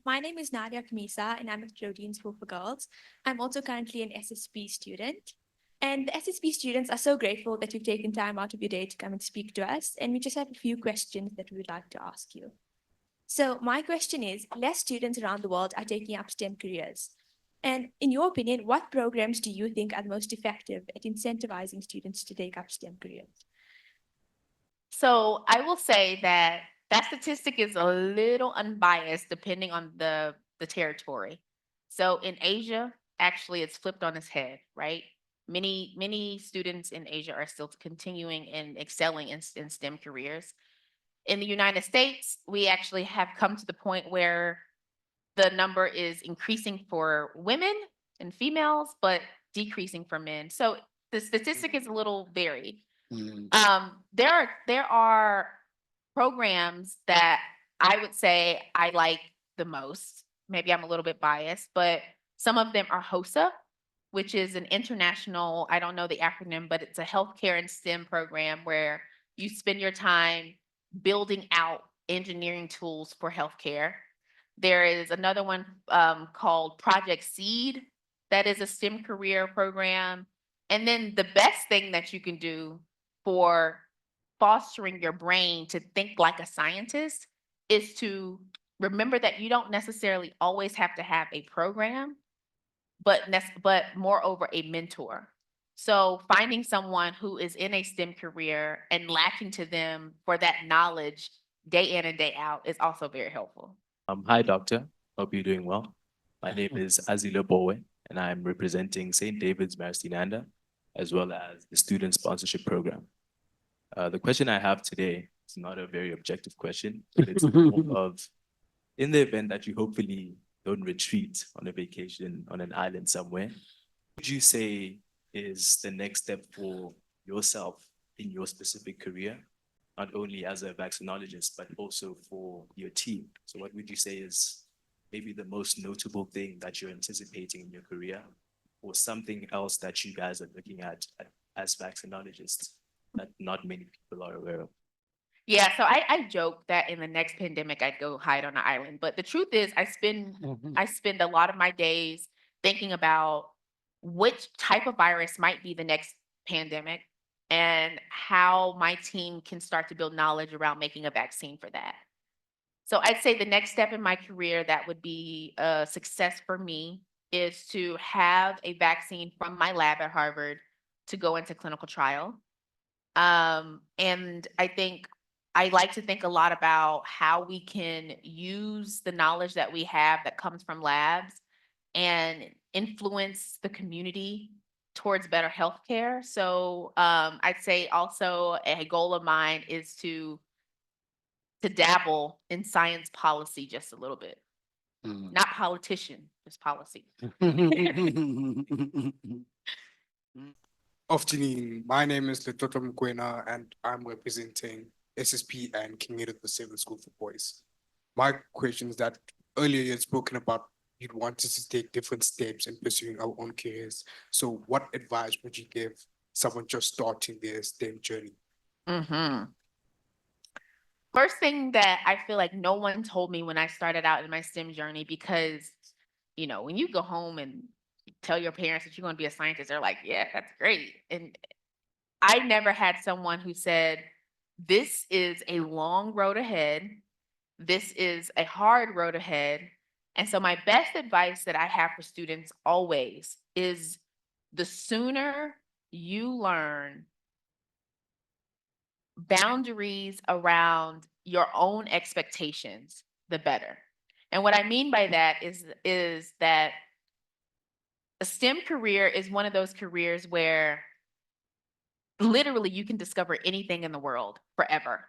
My name is Nadia Kamisa and I'm at Jodine School for Girls. I'm also currently an SSP student. And the SSP students are so grateful that you've taken time out of your day to come and speak to us. And we just have a few questions that we would like to ask you. So my question is, less students around the world are taking up STEM careers. And in your opinion, what programs do you think are the most effective at incentivizing students to take up STEM careers? So I will say that that statistic is a little unbiased depending on the territory. So in Asia, actually it's flipped on its head, right? Many students in Asia are still continuing and excelling in STEM careers. In the United States, we actually have come to the point where the number is increasing for women and females, but decreasing for men. So the statistic is a little varied. There are programs that I would say I like the most. Maybe I'm a little bit biased, but some of them are HOSA, which is an international, I don't know the acronym, but it's a healthcare and STEM program where you spend your time building out engineering tools for healthcare. There is another one called Project Seed that is a STEM career program. And then the best thing that you can do for fostering your brain to think like a scientist is to remember that you don't necessarily always have to have a program, but moreover a mentor. So finding someone who is in a STEM career and latching to them for that knowledge day in and day out is also very helpful. Hi, doctor. Hope you're doing well. My name is Azila Bowe, and I'm representing St. David's Maristananda, as well as the Student Sponsorship Program. The question I have today is not a very objective question, but it's more of, in the event that you hopefully don't retreat on a vacation on an island somewhere, what would you say is the next step for yourself in your specific career, not only as a vaccinologist, but also for your team? So what would you say is maybe the most notable thing that you're anticipating in your career, or something else that you guys are looking at as vaccinologists that not many people are aware of? Yeah, so I joke that in the next pandemic, I'd go hide on an island. But the truth is, I spend a lot of my days thinking about which type of virus might be the next pandemic and how my team can start to build knowledge around making a vaccine for that. So I'd say the next step in my career that would be a success for me is to have a vaccine from my lab at Harvard to go into clinical trial. And I like to think a lot about how we can use the knowledge that we have that comes from labs and influence the community towards better healthcare. So I'd say also a goal of mine is to dabble in science policy just a little bit. Not politician, just policy. Afternoon, my name is Letoto Mkwena and I'm representing SSP and King Edward VII School for Boys. My question is that earlier you had spoken about you'd want us to take different steps in pursuing our own careers. So what advice would you give someone just starting their STEM journey? First thing that I feel like no one told me when I started out in my STEM journey, because, you know, when you go home and tell your parents that you're going to be a scientist, they're like, yeah, that's great. And I never had someone who said, this is a long road ahead. This is a hard road ahead. And so my best advice that I have for students always is the sooner you learn boundaries around your own expectations, the better. And what I mean by that is that a STEM career is one of those careers where literally you can discover anything in the world forever.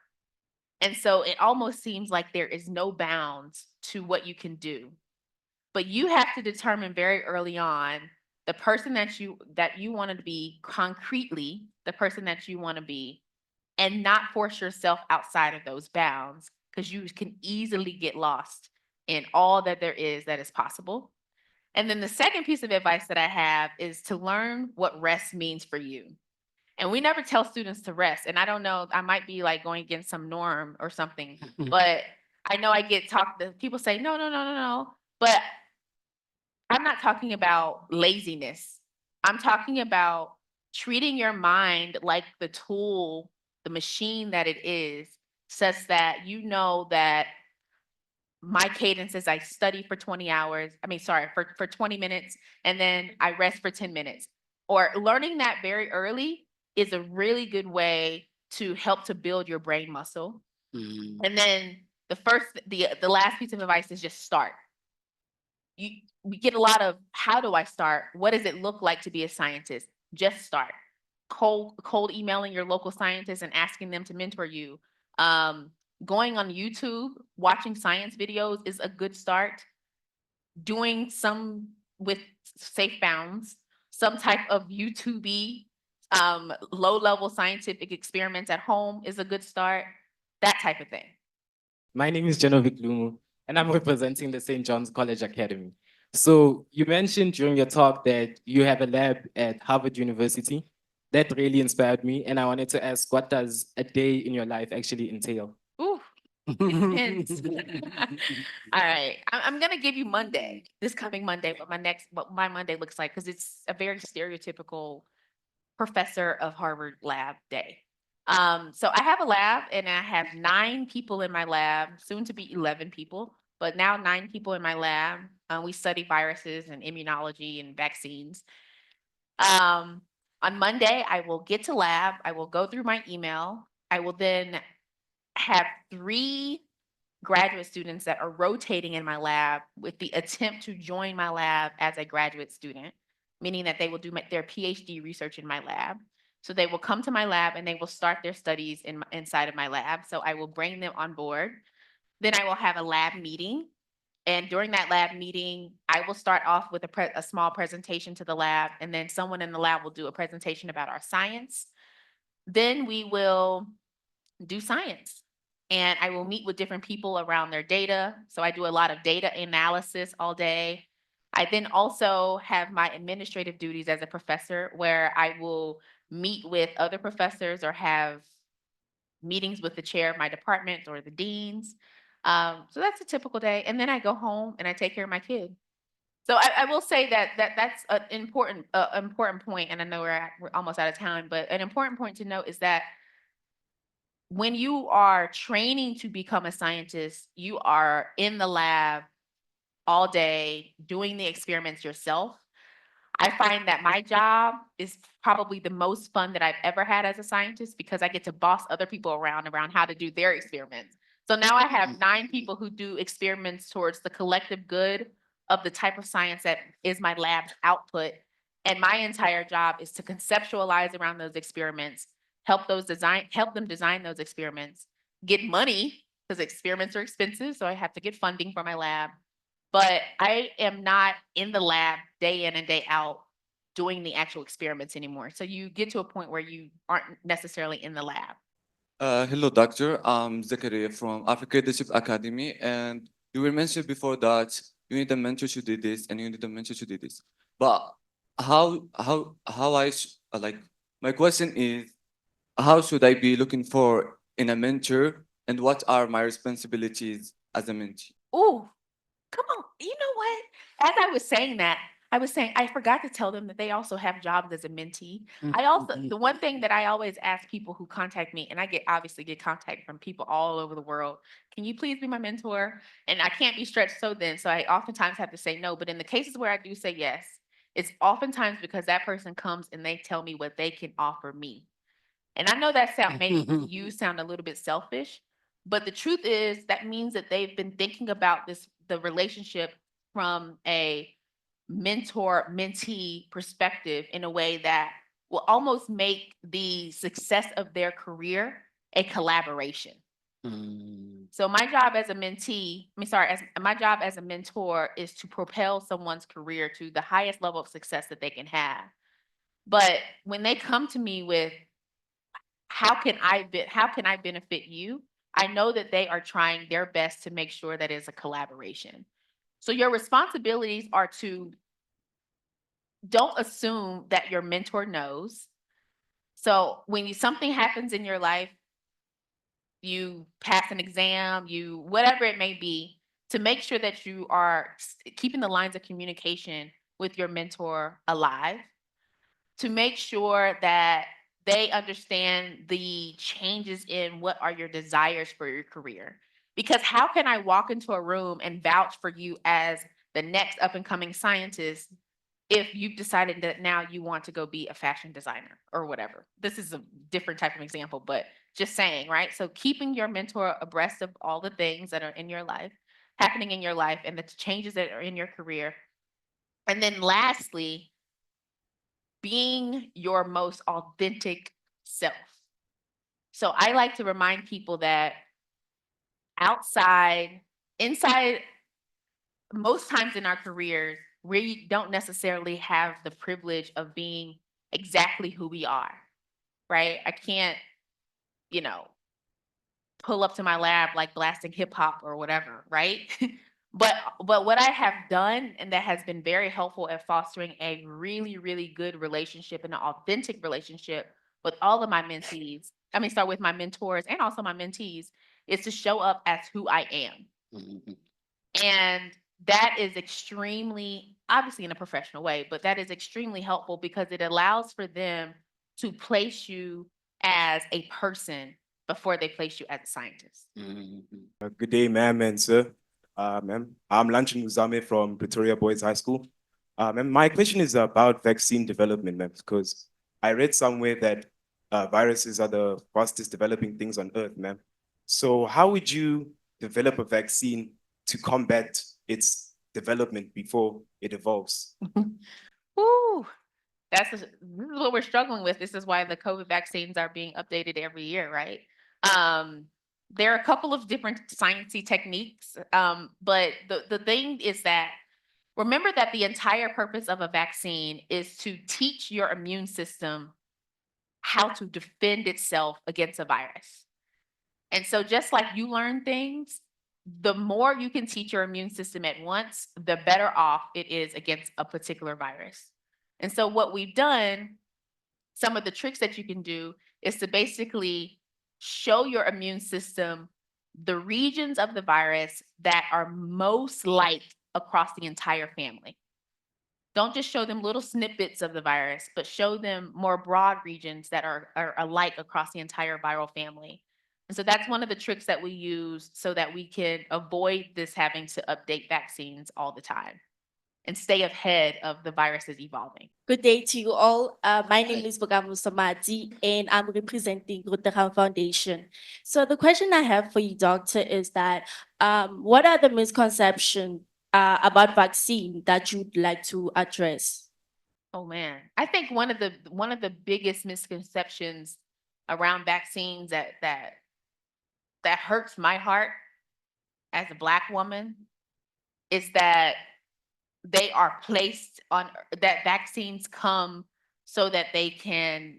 And so it almost seems like there is no bounds to what you can do. But you have to determine very early on the person that you want to be, concretely the person that you want to be, and not force yourself outside of those bounds, because you can easily get lost in all that there is that is possible. And then the second piece of advice that I have is to learn what rest means for you. And we never tell students to rest. And I don't know, I might be like going against some norm or something, but I know I get people say, no. But I'm not talking about laziness. I'm talking about treating your mind like the tool, the machine that it is, such that you know that my cadence is I study for 20 hours, for 20 minutes, and then I rest for 10 minutes. Or learning that very early is a really good way to help to build your brain muscle. And then the last piece of advice is just start. We get a lot of, how do I start? What does it look like to be a scientist? Just start. Cold emailing your local scientists and asking them to mentor you. Going on YouTube, watching science videos is a good start. Doing some with safe bounds, some type of YouTube low-level scientific experiments at home is a good start. That type of thing. My name is Genovic Lumu, and I'm representing the St. John's College Academy. So you mentioned during your talk that you have a lab at Harvard University. That really inspired me, and I wanted to ask, what does a day in your life actually entail? Ooh. Intense. All right. I'm gonna give you Monday, this coming Monday, what my Monday looks like, because it's a very stereotypical professor of Harvard lab day. So I have a lab and I have 9 people in my lab, soon to be 11 people, but now 9 people in my lab. We study viruses and immunology and vaccines. On Monday, I will get to lab. I will go through my email. I will then have 3 graduate students that are rotating in my lab with the attempt to join my lab as a graduate student, meaning that they will do their PhD research in my lab. So they will come to my lab and they will start their studies inside of my lab. So I will bring them on board. Then I will have a lab meeting. And during that lab meeting, I will start off with a small presentation to the lab, and then someone in the lab will do a presentation about our science. Then we will do science. And I will meet with different people around their data. So I do a lot of data analysis all day. I then also have my administrative duties as a professor, where I will meet with other professors or have meetings with the chair of my department or the deans. So that's a typical day. And then I go home and I take care of my kid. So I will say that's an important point. And I know we're almost out of time, but an important point to note is that when you are training to become a scientist, you are in the lab all day doing the experiments yourself. I find that my job is probably the most fun that I've ever had as a scientist, because I get to boss other people around how to do their experiments. So now I have 9 people who do experiments towards the collective good of the type of science that is my lab's output. And my entire job is to conceptualize around those experiments, help them design those experiments, get money, because experiments are expensive. So I have to get funding for my lab. But I am not in the lab day in and day out doing the actual experiments anymore. So you get to a point where you aren't necessarily in the lab. Hello, doctor. I'm Zakaria from Africa Leadership Academy, and you were mentioned before that you need a mentor to do this and you need a mentor to do this. But my question is, how should I be looking for in a mentor, and what are my responsibilities as a mentee? Ooh, come on. You know what? As I was saying that, I was saying, I forgot to tell them that they also have jobs as a mentee. The one thing that I always ask people who contact me, and I obviously get contact from people all over the world, can you please be my mentor? And I can't be stretched so thin, so I oftentimes have to say no. But in the cases where I do say yes, it's oftentimes because that person comes and they tell me what they can offer me. And I know that sound a little bit selfish, but the truth is that means that they've been thinking about the relationship from a mentor-mentee perspective in a way that will almost make the success of their career a collaboration. So my job as a my job as a mentor is to propel someone's career to the highest level of success that they can have. But when they come to me with, how can I benefit you? I know that they are trying their best to make sure that it's a collaboration. So your responsibilities are to don't assume that your mentor knows. So when something happens in your life, you pass an exam, whatever it may be, to make sure that you are keeping the lines of communication with your mentor alive. to make sure that they understand the changes in what are your desires for your career. Because how can I walk into a room and vouch for you as the next up and coming scientist if you've decided that now you want to go be a fashion designer or whatever? This is a different type of example, but just saying, right? So keeping your mentor abreast of all the things that are in your life, happening in your life, and the changes that are in your career. And then lastly, being your most authentic self. So I like to remind people that inside, most times in our careers, we don't necessarily have the privilege of being exactly who we are, right? I can't, pull up to my lab like blasting hip hop or whatever, right? But what I have done, and that has been very helpful at fostering a really, really good relationship and an authentic relationship with all of my mentees, start with my mentors and also my mentees, is to show up as who I am. And that is extremely, obviously in a professional way, but that is extremely helpful because it allows for them to place you as a person before they place you as a scientist. Good day, ma'am and sir. Ma'am, I'm Lanchin Uzame from Pretoria Boys High School. Ma'am, my question is about vaccine development, ma'am, because I read somewhere that viruses are the fastest developing things on Earth, ma'am. So how would you develop a vaccine to combat its development before it evolves? Woo! This is what we're struggling with. This is why the COVID vaccines are being updated every year, right? There are a couple of different sciencey techniques, but the thing is that remember that the entire purpose of a vaccine is to teach your immune system how to defend itself against a virus. And so just like you learn things, the more you can teach your immune system at once, the better off it is against a particular virus. And so what we've done, some of the tricks that you can do is to basically show your immune system the regions of the virus that are most like across the entire family. Don't just show them little snippets of the virus, but show them more broad regions that are alike across the entire viral family. And so that's one of the tricks that we use so that we can avoid this having to update vaccines all the time and stay ahead of the viruses evolving. Good day to you all. My name is Bogamo Samati, and I'm representing Rotherham Foundation. So the question I have for you, doctor, is that what are the misconceptions about vaccine that you'd like to address? Oh man, I think one of the biggest misconceptions around vaccines that hurts my heart as a Black woman is that they are placed on, that vaccines come so that they can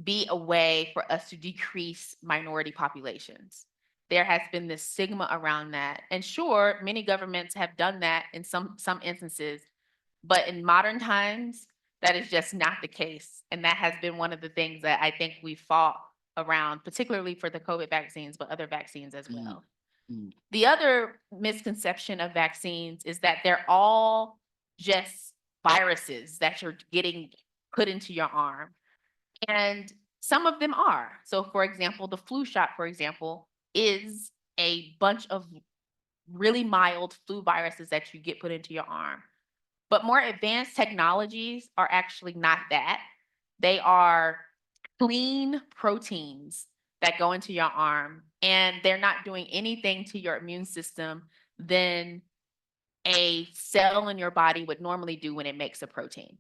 be a way for us to decrease minority populations. There has been this stigma around that. And sure, many governments have done that in some instances, but in modern times, that is just not the case. And that has been one of the things that I think we fought around, particularly for the COVID vaccines, but other vaccines as well. The other misconception of vaccines is that they're all just viruses that you're getting put into your arm. And some of them are. So for example, the flu shot, for example, is a bunch of really mild flu viruses that you get put into your arm. But more advanced technologies are actually not that. They are clean proteins that go into your arm, and they're not doing anything to your immune system than a cell in your body would normally do when it makes a protein.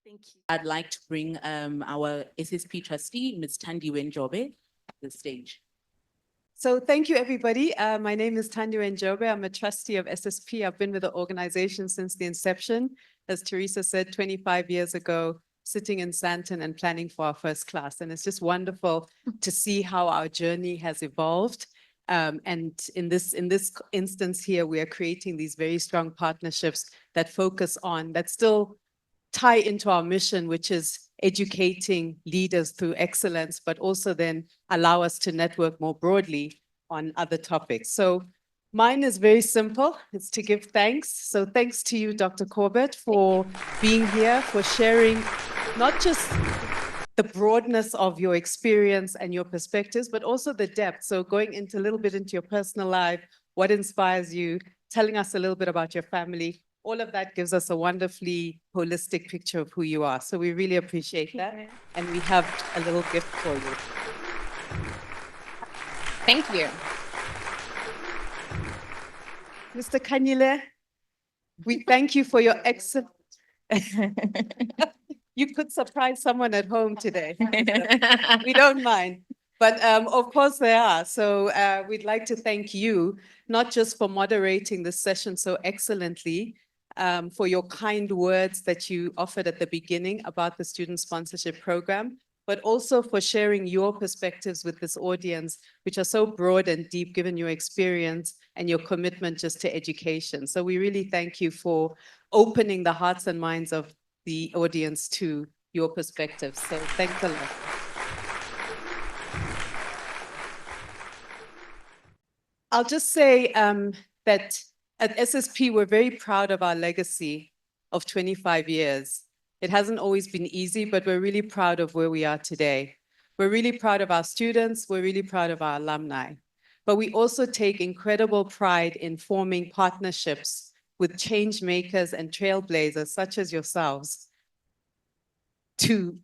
Thank you. I'd like to bring our SSP trustee, Ms. Thandiwe Njobe, to the stage. So thank you, everybody. My name is Thandiwe Njobe. I'm a trustee of SSP. I've been with the organization since the inception. As Teresa said, 25 years ago, sitting in Sandton and planning for our first class. And it's just wonderful to see how our journey has evolved. And in this instance here, we are creating these very strong partnerships that focus on, that still tie into our mission, which is educating leaders through excellence, but also then allow us to network more broadly on other topics. So Mine is very simple. It's to give thanks. So thanks to you, Dr. Corbett, for being here, for sharing not just the broadness of your experience and your perspectives, but also the depth. So going into a little bit into your personal life, what inspires you, telling us a little bit about your family, all of that gives us a wonderfully holistic picture of who you are. So we really appreciate that. And we have a little gift for you. Thank you. Mr. Kanyile, we thank you for your excellent. You could surprise someone at home today. We don't mind. But of course there are. So we'd like to thank you, not just for moderating the session so excellently, for your kind words that you offered at the beginning about the student sponsorship program, but also for sharing your perspectives with this audience, which are so broad and deep given your experience and your commitment just to education. So we really thank you for opening the hearts and minds of the audience to your perspectives. So thanks a lot. I'll just say that at SSP, we're very proud of our legacy of 25 years. It hasn't always been easy, but we're really proud of where we are today. We're really proud of our students. We're really proud of our alumni. But we also take incredible pride in forming partnerships with change makers and trailblazers such as yourselves who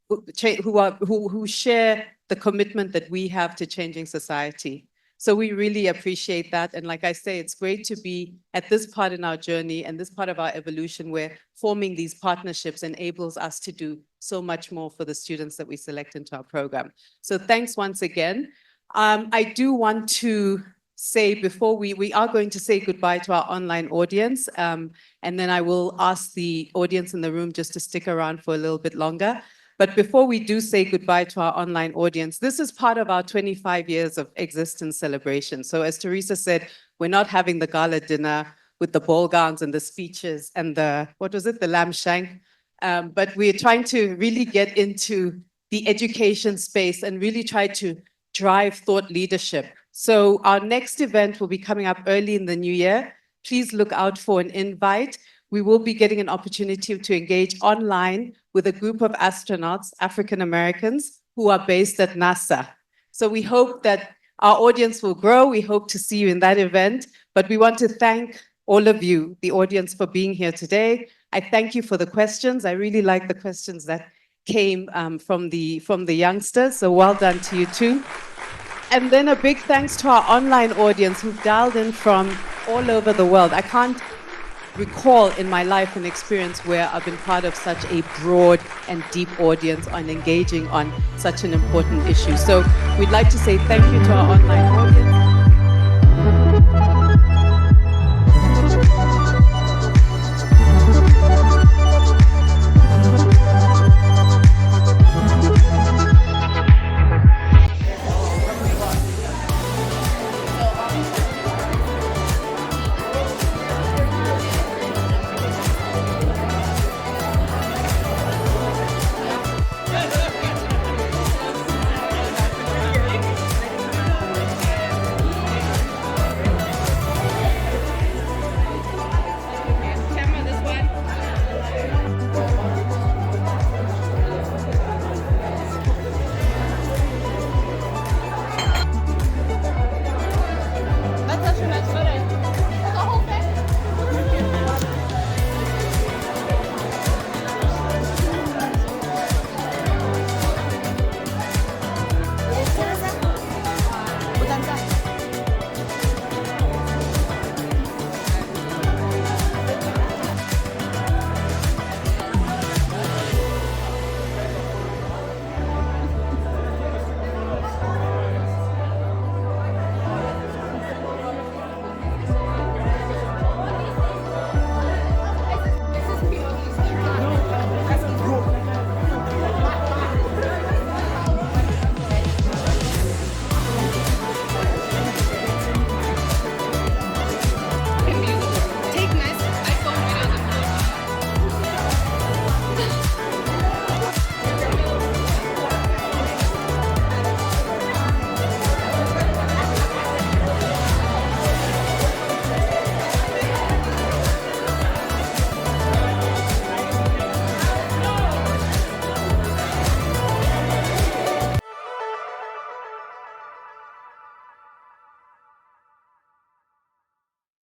share the commitment that we have to changing society. So we really appreciate that. And like I say, it's great to be at this part in our journey and this part of our evolution where forming these partnerships enables us to do so much more for the students that we select into our program. So thanks once again. I do want to say before we are going to say goodbye to our online audience, and then I will ask the audience in the room just to stick around for a little bit longer. But before we do say goodbye to our online audience, this is part of our 25 years of existence celebration. So as Teresa said, we're not having the gala dinner with the ball gowns and the speeches and the, what was it, the lamb shank? But we're trying to really get into the education space and really try to drive thought leadership. So our next event will be coming up early in the new year. Please look out for an invite. We will be getting an opportunity to engage online with a group of astronauts, African Americans, who are based at NASA. So we hope that our audience will grow. We hope to see you in that event. But we want to thank all of you, the audience, for being here today. I thank you for the questions. I really like the questions that came from the youngsters. So well done to you too. And then a big thanks to our online audience who've dialed in from all over the world. I can't recall in my life an experience where I've been part of such a broad and deep audience on engaging on such an important issue. So we'd like to say thank you to our online audience.